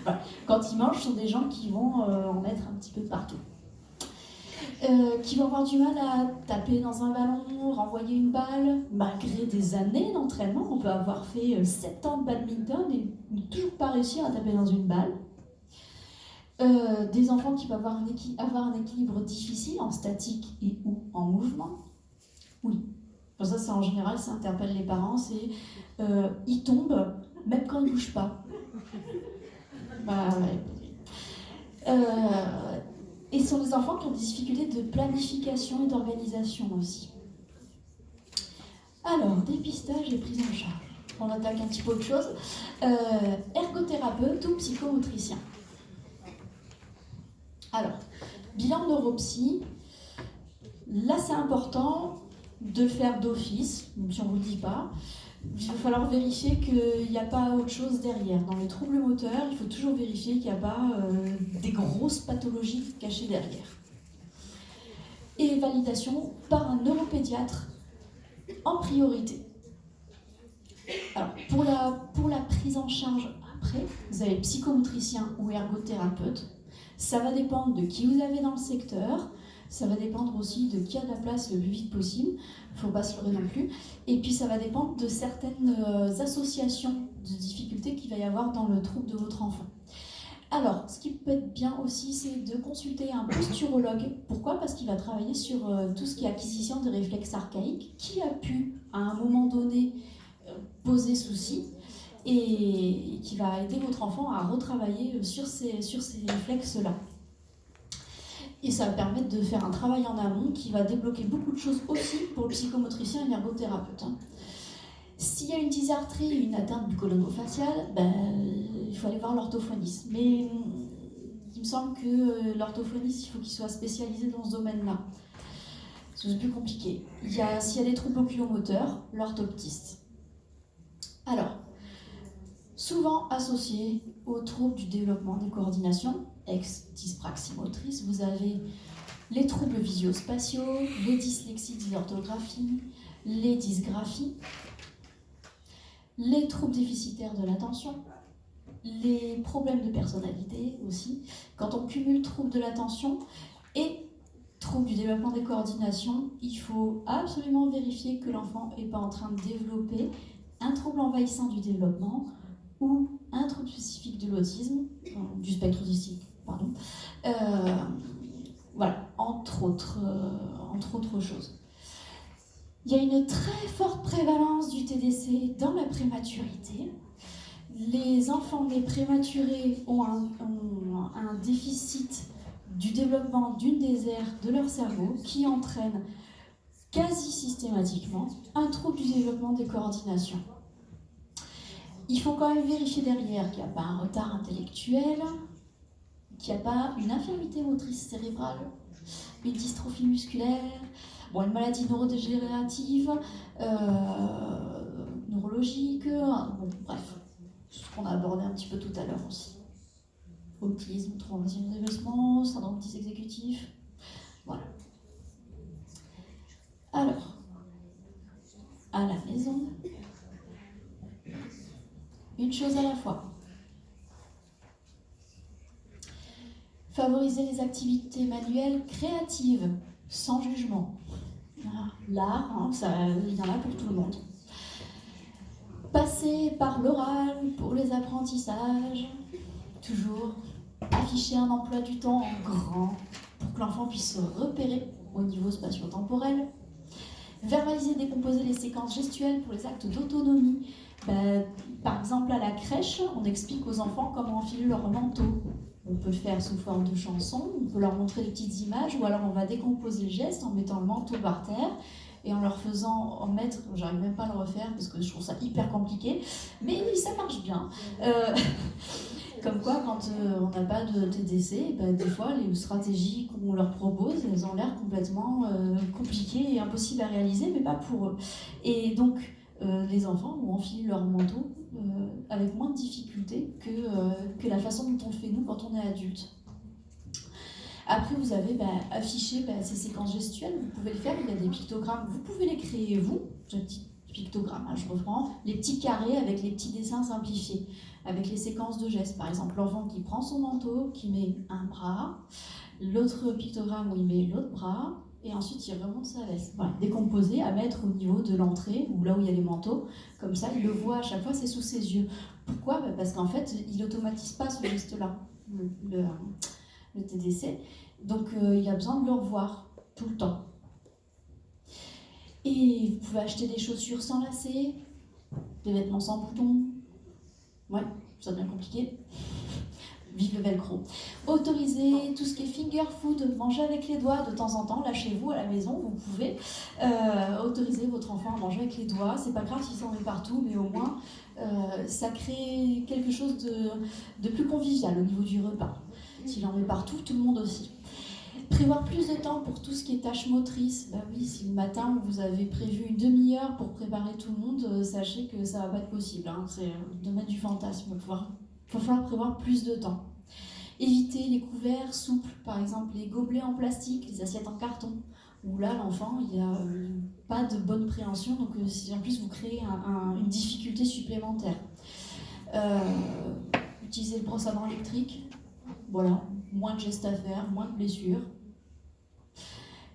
Voilà. Quand ils mangent, ce sont des gens qui vont en mettre un petit peu partout. Qui vont avoir du mal à taper dans un ballon, renvoyer une balle, malgré des années d'entraînement. On peut avoir fait 7 ans de badminton et ne toujours pas réussir à taper dans une balle. Des enfants qui peuvent avoir un équilibre difficile en statique et ou en mouvement. Oui. Pour ça, en général, ça interpelle les parents, c'est ils tombent même quand ils ne bougent pas. Et ce sont des enfants qui ont des difficultés de planification et d'organisation aussi. Alors, dépistage et prise en charge. On attaque un petit peu autre chose. Ergothérapeute ou psychomotricien. Alors, bilan neuropsy. Là, c'est important de le faire d'office, même si on ne vous le dit pas. Il va falloir vérifier qu'il n'y a pas autre chose derrière. Dans les troubles moteurs, il faut toujours vérifier qu'il n'y a pas des grosses pathologies cachées derrière. Et validation par un neuropédiatre en priorité. Alors, pour la prise en charge après, vous avez psychomotricien ou ergothérapeute. Ça va dépendre de qui vous avez dans le secteur, Ça va dépendre aussi de qui a de la place le plus vite possible, il ne faut pas se leurrer non plus. Et puis ça va dépendre de certaines associations de difficultés qu'il va y avoir dans le trouble de votre enfant. Alors, ce qui peut être bien aussi, c'est de consulter un posturologue. Pourquoi ? Parce qu'il va travailler sur tout ce qui est acquisition de réflexes archaïques, qui a pu, à un moment donné, poser souci, et qui va aider votre enfant à retravailler sur ces réflexes-là. Et ça va permettre de faire un travail en amont qui va débloquer beaucoup de choses aussi pour le psychomotricien et l'ergothérapeute. S'il y a une dysarthrie, une atteinte bucco-longo-faciale, il faut aller voir l'orthophoniste. Mais il me semble que l'orthophoniste, il faut qu'il soit spécialisé dans ce domaine-là. C'est plus compliqué. S'il y a des troubles oculomoteurs, l'orthoptiste. Alors, souvent associé aux troubles du développement des coordinations, ex-dyspraxie motrice, vous avez les troubles visio-spatiaux, les dyslexies d'orthographie, les dysgraphies, les troubles déficitaires de l'attention, les problèmes de personnalité aussi. Quand on cumule troubles de l'attention et troubles du développement des coordinations, il faut absolument vérifier que l'enfant n'est pas en train de développer un trouble envahissant du développement ou un trouble spécifique de l'autisme, du spectre autistique, pardon. Voilà, entre autres choses. Il y a une très forte prévalence du TDC dans la prématurité. Les enfants nés prématurés ont un déficit du développement d'une des aires de leur cerveau qui entraîne quasi systématiquement un trouble du développement des coordinations. Il faut quand même vérifier derrière qu'il n'y a pas un retard intellectuel, qu'il n'y a pas une infirmité motrice cérébrale, une dystrophie musculaire, une maladie neurodégénérative, neurologique, bref, ce qu'on a abordé un petit peu tout à l'heure aussi. Autisme, traumatisme de développement, syndrome dysexécutif, voilà. Alors, à la maison, une chose à la fois. Favoriser les activités manuelles créatives, sans jugement. L'art, il y en a pour tout le monde. Passer par l'oral pour les apprentissages, toujours. Afficher un emploi du temps en grand pour que l'enfant puisse se repérer au niveau spatio-temporel. Verbaliser et décomposer les séquences gestuelles pour les actes d'autonomie. Par exemple, à la crèche, on explique aux enfants comment enfiler leur manteau. On peut le faire sous forme de chanson, on peut leur montrer des petites images, ou alors on va décomposer le geste en mettant le manteau par terre et en leur faisant en mettre, j'arrive même pas à le refaire parce que je trouve ça hyper compliqué, mais ça marche bien. Comme quoi, quand on n'a pas de TDC, des fois les stratégies qu'on leur propose, elles ont l'air complètement compliquées et impossibles à réaliser, mais pas pour eux. Et donc, les enfants vont enfiler leur manteau avec moins de difficultés que la façon dont on le fait nous quand on est adulte. Après, vous avez affiché ces séquences gestuelles, vous pouvez le faire, il y a des pictogrammes, vous pouvez les créer vous, j'ai un petit pictogramme, je reprends, les petits carrés avec les petits dessins simplifiés, avec les séquences de gestes, par exemple l'enfant qui prend son manteau, qui met un bras, l'autre pictogramme où il met l'autre bras, et ensuite il remonte sa veste. Voilà, décomposé à mettre au niveau de l'entrée, ou là où il y a les manteaux, comme ça il le voit à chaque fois, c'est sous ses yeux. Pourquoi ? Parce qu'en fait, il n'automatise pas ce geste-là, le TDC, donc il a besoin de le revoir tout le temps. Et vous pouvez acheter des chaussures sans lacets, des vêtements sans boutons. Ouais, ça devient compliqué. Vive le velcro. Autoriser tout ce qui est finger food, manger avec les doigts de temps en temps. Là, chez vous, à la maison, vous pouvez autoriser votre enfant à manger avec les doigts. C'est pas grave s'il s'en met partout, mais au moins, ça crée quelque chose de plus convivial au niveau du repas. S'il en met partout, tout le monde aussi. Prévoir plus de temps pour tout ce qui est tâches motrices. Oui, si le matin vous avez prévu une demi-heure pour préparer tout le monde, sachez que ça va pas être possible. C'est le domaine du fantasme. Il va falloir prévoir plus de temps. Éviter les couverts souples, par exemple les gobelets en plastique, les assiettes en carton, où là l'enfant il n'a pas de bonne préhension, donc si en plus vous créez une difficulté supplémentaire. Utiliser le brosse à dents électrique, voilà, moins de gestes à faire, moins de blessures.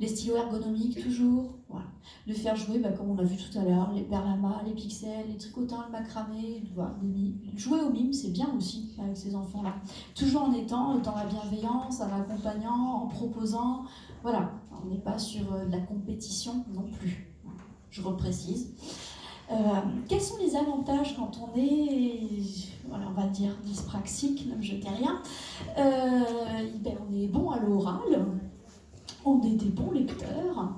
Les stylos ergonomiques, toujours. Voilà. De faire jouer, comme on a vu tout à l'heure, les perlamas, les pixels, les tricotins, le macramé. Voilà, jouer au mime, c'est bien aussi avec ces enfants-là. Toujours en étant dans la bienveillance, en accompagnant, en proposant. Voilà, on n'est pas sur de la compétition non plus. Je reprécise. Quels sont les avantages quand on est, voilà, on va dire, dyspraxique, ne me jetez rien, on est bon à l'oral, on est des bons lecteurs,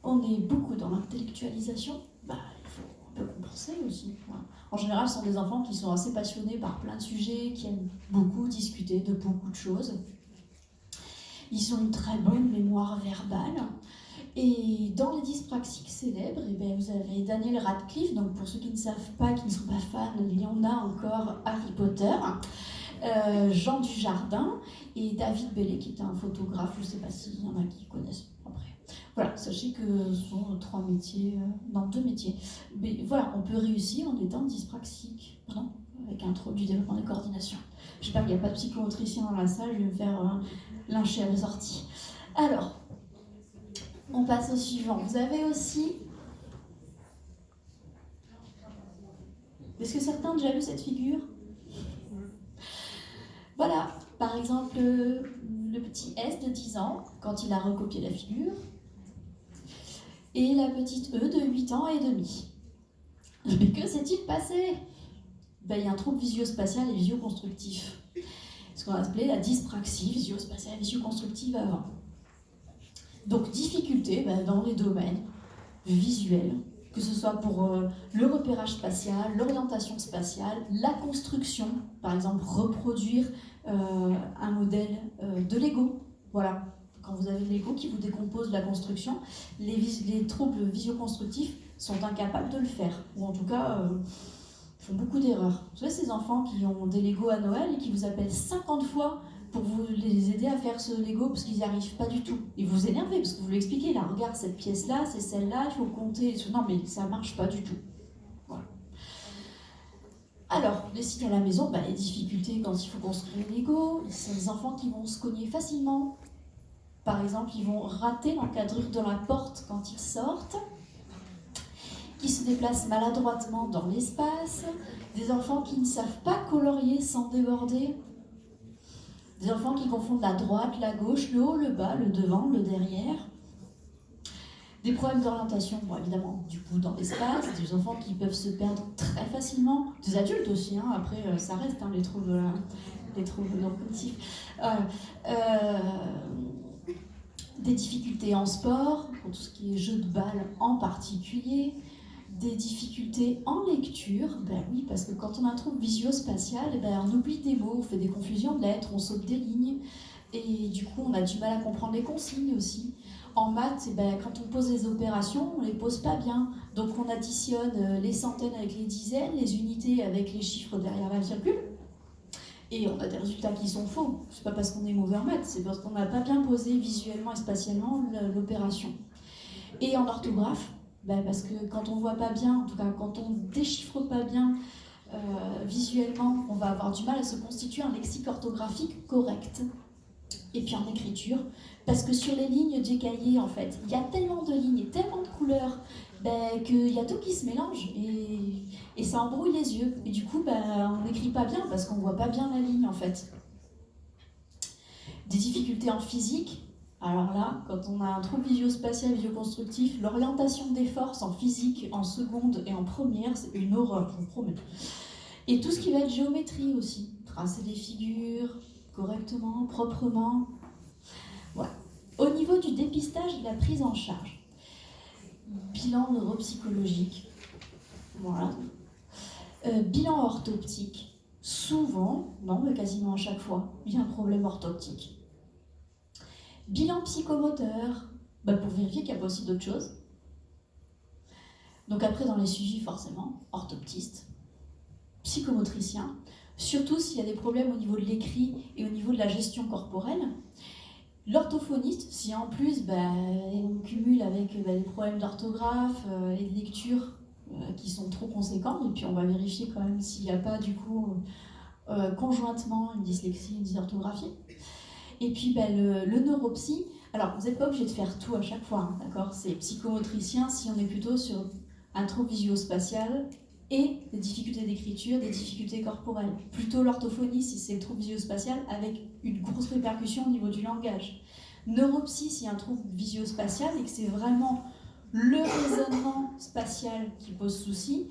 on est beaucoup dans l'intellectualisation, il faut un peu compenser aussi. Voilà. En général, ce sont des enfants qui sont assez passionnés par plein de sujets, qui aiment beaucoup discuter de beaucoup de choses. Ils ont une très bonne mémoire verbale. Et dans les dyspraxiques célèbres, vous avez Daniel Radcliffe, donc pour ceux qui ne savent pas, qui ne sont pas fans, il y en a encore Harry Potter, Jean Dujardin et David Bailey, qui était un photographe, je ne sais pas s'il y en a qui connaissent après. Voilà, sachez que ce sont deux métiers. Mais voilà, on peut réussir en étant dyspraxique, avec un trouble du développement des coordinations. J'espère qu'il n'y a pas de psychomotricien dans la salle, je vais me faire lyncher à la sortie. Alors, on passe au suivant. Vous avez aussi... Est-ce que certains ont déjà vu cette figure? Voilà, par exemple, le petit S de 10 ans, quand il a recopié la figure, et la petite E de 8 ans et demi. Mais que s'est-il passé? Il y a un trouble visio-spatial et visio-constructif. Ce qu'on a appelé la dyspraxie visio-spatiale et visio-constructive avant. Donc, difficulté dans les domaines visuels, que ce soit pour le repérage spatial, l'orientation spatiale, la construction, par exemple reproduire un modèle de Lego. Voilà, quand vous avez Lego qui vous décompose la construction, les troubles visio-constructifs sont incapables de le faire, ou en tout cas font beaucoup d'erreurs. Vous savez, ces enfants qui ont des Lego à Noël et qui vous appellent 50 fois pour vous les aider à faire ce Lego parce qu'ils n'y arrivent pas du tout. Et vous vous énervez parce que vous lui expliquez, là, regarde cette pièce-là, c'est celle-là, il faut compter. Non, mais ça ne marche pas du tout. Voilà. Alors, les signes à la maison, les difficultés quand il faut construire un Lego, c'est les enfants qui vont se cogner facilement. Par exemple, ils vont rater l'encadrure de la porte quand ils sortent, qui se déplacent maladroitement dans l'espace, des enfants qui ne savent pas colorier sans déborder, des enfants qui confondent la droite, la gauche, le haut, le bas, le devant, le derrière. Des problèmes d'orientation, évidemment, du coup, dans l'espace. Des enfants qui peuvent se perdre très facilement. Des adultes aussi, après, ça reste, les troubles non cognitifs. Des difficultés en sport, pour tout ce qui est jeu de balle en particulier. Des difficultés en lecture, oui, parce que quand on a un trouble visio-spatial, on oublie des mots, on fait des confusions de lettres, on saute des lignes, et du coup on a du mal à comprendre les consignes aussi. En maths, quand on pose les opérations, on les pose pas bien, donc on additionne les centaines avec les dizaines, les unités avec les chiffres derrière la virgule, et on a des résultats qui sont faux. C'est pas parce qu'on est mauvais en maths, c'est parce qu'on n'a pas bien posé visuellement et spatialement l'opération. Et en orthographe, parce que quand on voit pas bien, en tout cas quand on déchiffre pas bien visuellement, on va avoir du mal à se constituer un lexique orthographique correct. Et puis en écriture, parce que sur les lignes du cahier, en fait, il y a tellement de lignes et tellement de couleurs qu'il y a tout qui se mélange et ça embrouille les yeux. Et du coup, on n'écrit pas bien parce qu'on voit pas bien la ligne, en fait. Des difficultés en physique. Alors là, quand on a un trouble visio-spatial, visio-constructif, l'orientation des forces en physique, en seconde et en première, c'est une horreur, je vous promets. Et tout ce qui va être géométrie aussi. Tracer des figures correctement, proprement. Voilà. Au niveau du dépistage et de la prise en charge, bilan neuropsychologique, voilà. Bilan orthoptique, souvent, non mais quasiment à chaque fois, il y a un problème orthoptique. Bilan psychomoteur, pour vérifier qu'il n'y a pas aussi d'autres choses. Donc après, dans les suivis, forcément, orthoptiste, psychomotricien, surtout s'il y a des problèmes au niveau de l'écrit et au niveau de la gestion corporelle. L'orthophoniste, si en plus on cumule avec les problèmes d'orthographe et de lecture qui sont trop conséquents, et puis on va vérifier quand même s'il n'y a pas du coup conjointement une dyslexie, une dysorthographie. Et puis le neuropsy, Alors, vous n'êtes pas obligé de faire tout à chaque fois, hein, d'accord? C'est psychomotricien si on est plutôt sur un trouble visuo-spatial et des difficultés d'écriture, des difficultés corporelles. Plutôt l'orthophonie si c'est le trouble visuo-spatial avec une grosse répercussion au niveau du langage. Neuropsy s'il y a un trouble visuo-spatial et que c'est vraiment le raisonnement spatial qui pose souci,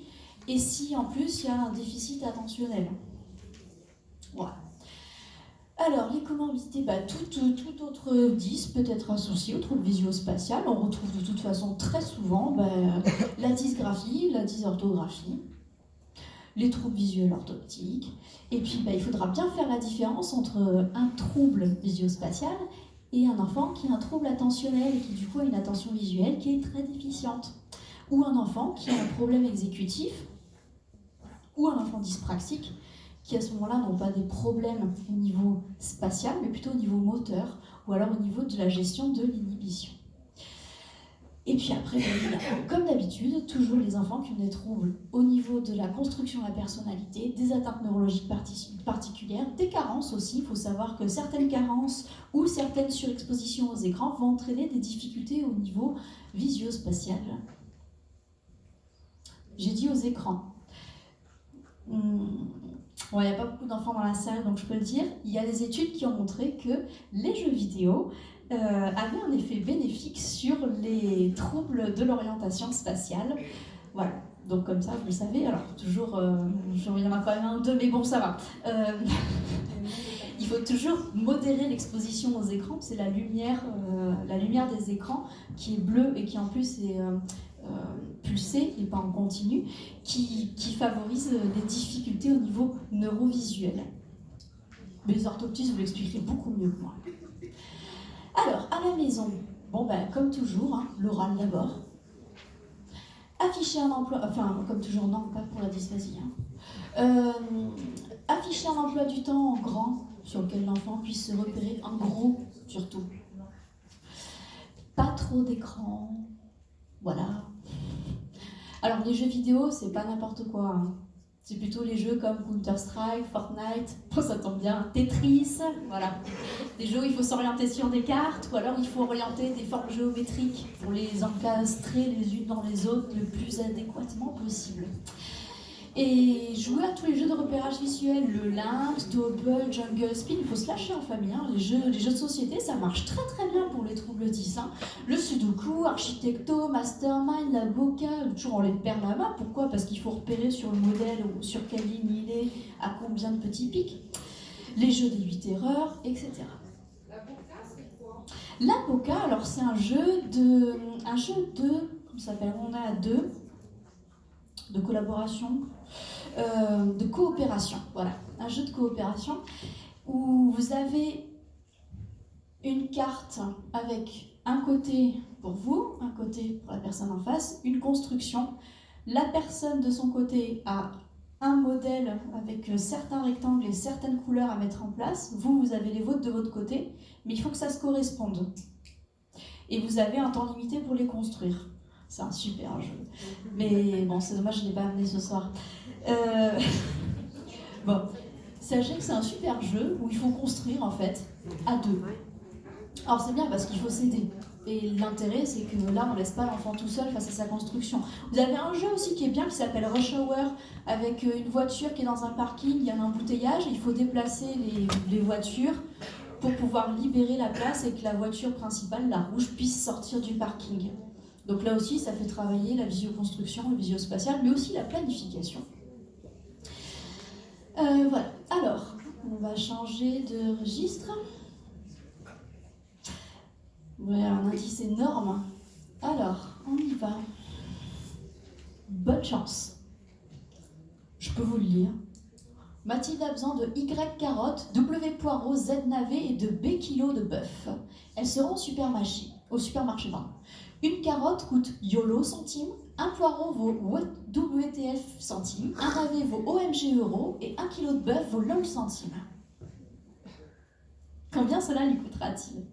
et si en plus il y a un déficit attentionnel. Voilà. Alors, les comorbidités, tout autre 10 peut être associé au trouble visuo-spatial. On retrouve de toute façon très souvent la dysgraphie, la dysorthographie, les troubles visuels orthoptiques. Et puis, il faudra bien faire la différence entre un trouble visuo-spatial et un enfant qui a un trouble attentionnel et qui du coup a une attention visuelle qui est très déficiente. Ou un enfant qui a un problème exécutif, ou un enfant dyspraxique, qui à ce moment-là n'ont pas des problèmes au niveau spatial, mais plutôt au niveau moteur, ou alors au niveau de la gestion de l'inhibition. Et puis après, comme d'habitude, toujours les enfants qui ont des troubles au niveau de la construction de la personnalité, des atteintes neurologiques particulières, des carences aussi. Il faut savoir que certaines carences ou certaines surexpositions aux écrans vont entraîner des difficultés au niveau visuo-spatial. J'ai dit aux écrans. Bon, il n'y a pas beaucoup d'enfants dans la salle, donc je peux le dire. Il y a des études qui ont montré que les jeux vidéo avaient un effet bénéfique sur les troubles de l'orientation spatiale. Voilà, donc comme ça, vous le savez. Alors, toujours, il y en a quand même un ou deux, mais bon, ça va. Il faut toujours modérer l'exposition aux écrans, c'est la lumière des écrans qui est bleue et qui en plus est pulsée et pas en continu, qui favorise des difficultés au niveau neurovisuel. Mais les orthoptistes vous l'expliquerez beaucoup mieux que moi. Alors, à la maison, comme toujours, hein, l'oral d'abord. Afficher un emploi, enfin, comme toujours, non, pas pour la dysphasie. Hein. Afficher un emploi du temps en grand, sur lequel l'enfant puisse se repérer, en gros, surtout. Pas trop d'écran, voilà. Alors, les jeux vidéo, c'est pas n'importe quoi. Hein. C'est plutôt les jeux comme Counter-Strike, Fortnite, ça tombe bien, Tetris, voilà. Des jeux où il faut s'orienter sur des cartes, ou alors il faut orienter des formes géométriques pour les encastrer les unes dans les autres le plus adéquatement possible. Et jouer à tous les jeux de repérage visuel, le Lynx, Double, Jungle Speed, il faut se lâcher en famille. Hein. Les jeux de société, ça marche très très bien pour les troubles 10. Hein. Le Sudoku, Architecto, Mastermind, la Boca, toujours on les perd la main. Pourquoi? Parce qu'il faut repérer sur le modèle ou sur quelle ligne il est, à combien de petits pics. Les jeux des 8 erreurs, etc. La Boca, c'est quoi? La Boca, alors c'est un jeu de... comment ça s'appelle? On est à 2. De collaboration, de coopération, voilà, un jeu de coopération où vous avez une carte avec un côté pour vous, un côté pour la personne en face, une construction. La personne de son côté a un modèle avec certains rectangles et certaines couleurs à mettre en place. Vous avez les vôtres de votre côté, mais il faut que ça se corresponde. Et vous avez un temps limité pour les construire. C'est un super jeu. Mais bon, c'est dommage, je ne l'ai pas amené ce soir. Bon, sachez que c'est un super jeu où il faut construire en fait à 2. Alors c'est bien parce qu'il faut s'aider. Et l'intérêt, c'est que là, on ne laisse pas l'enfant tout seul face à sa construction. Vous avez un jeu aussi qui est bien, qui s'appelle Rush Hour, avec une voiture qui est dans un parking, il y a un embouteillage, il faut déplacer les voitures pour pouvoir libérer la place et que la voiture principale, la rouge, puisse sortir du parking. Donc là aussi, ça fait travailler la visioconstruction, le visio-spatial, mais aussi la planification. Voilà. Alors, on va changer de registre. Voilà, un indice énorme. Alors, on y va. Bonne chance. Je peux vous le lire. Mathilde a besoin de Y carottes, W poireaux, Z navets et de B kilos de bœuf. Elles seront au supermarché. Une carotte coûte YOLO centimes, un poireau vaut WTF centimes, un navet vaut OMG euros et 1 kilo de bœuf vaut LOL centimes. Combien cela lui coûtera-t-il?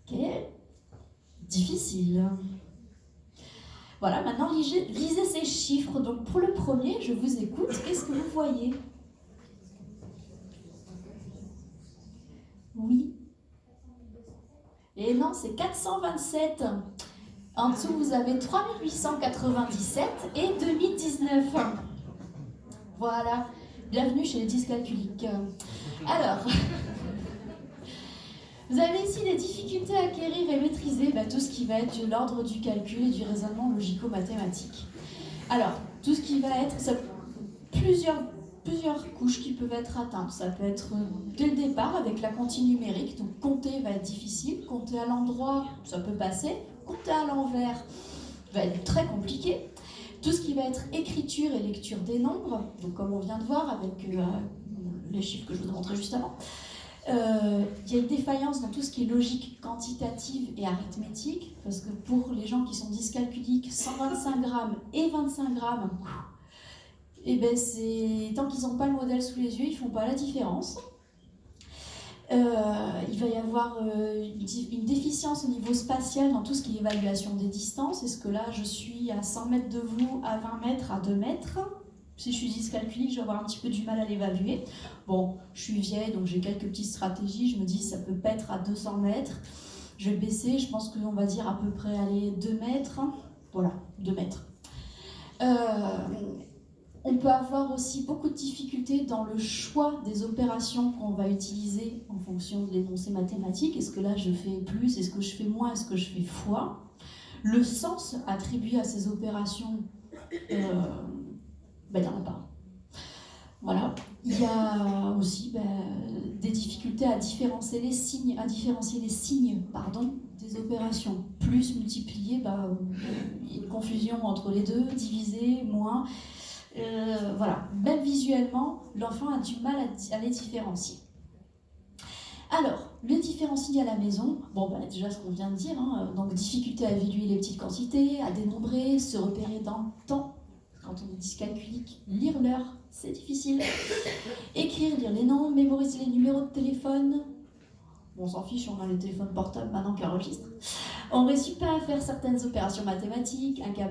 Ok, difficile. Voilà, maintenant lisez ces chiffres. Donc pour le premier, je vous écoute. Qu'est-ce que vous voyez? Oui. Et non, c'est 427. En dessous, vous avez 3897 et 2019. Voilà. Bienvenue chez les dyscalculiques. Alors, vous avez ici des difficultés à acquérir et maîtriser tout ce qui va être de l'ordre du calcul et du raisonnement logico-mathématique. Alors, tout ce qui va être plusieurs couches qui peuvent être atteintes. Ça peut être dès le départ avec la comptine numérique, donc compter va être difficile, compter à l'endroit, ça peut passer, compter à l'envers va être très compliqué. Tout ce qui va être écriture et lecture des nombres, donc comme on vient de voir avec les chiffres que je vous ai montrés juste avant, il y a une défaillance dans tout ce qui est logique quantitative et arithmétique, parce que pour les gens qui sont dyscalculiques, 125 grammes et 25 grammes, et tant qu'ils n'ont pas le modèle sous les yeux, ils ne font pas la différence. Il va y avoir une déficience au niveau spatial dans tout ce qui est évaluation des distances. Est-ce que là, je suis à 100 mètres de vous, à 20 mètres, à 2 mètres? Si je suis dyscalculique, je vais avoir un petit peu du mal à l'évaluer. Bon, je suis vieille, donc j'ai quelques petites stratégies. Je me dis, ça peut pas être à 200 mètres. Je vais baisser, je pense qu'on va dire à peu près, allez, 2 mètres. Voilà, 2 mètres. On peut avoir aussi beaucoup de difficultés dans le choix des opérations qu'on va utiliser en fonction de l'énoncé mathématique. Est-ce que là je fais plus, est-ce que je fais moins, est-ce que je fais fois? Le sens attribué à ces opérations, il n'y en a pas. Voilà. Il y a aussi des difficultés à différencier les signes, des opérations. Plus, multiplier, il y a une confusion entre les deux, diviser, moins. Voilà, même visuellement, l'enfant a du mal à les différencier. Alors, les différencier à la maison, déjà ce qu'on vient de dire, donc difficulté à évaluer les petites quantités, à dénombrer, se repérer dans le temps. Quand on est dyscalculique, lire l'heure, c'est difficile. Écrire, lire les noms, mémoriser les numéros de téléphone. Bon, on s'en fiche, on a les téléphones portables maintenant qui enregistrent. On ne réussit pas à faire certaines opérations mathématiques, incapable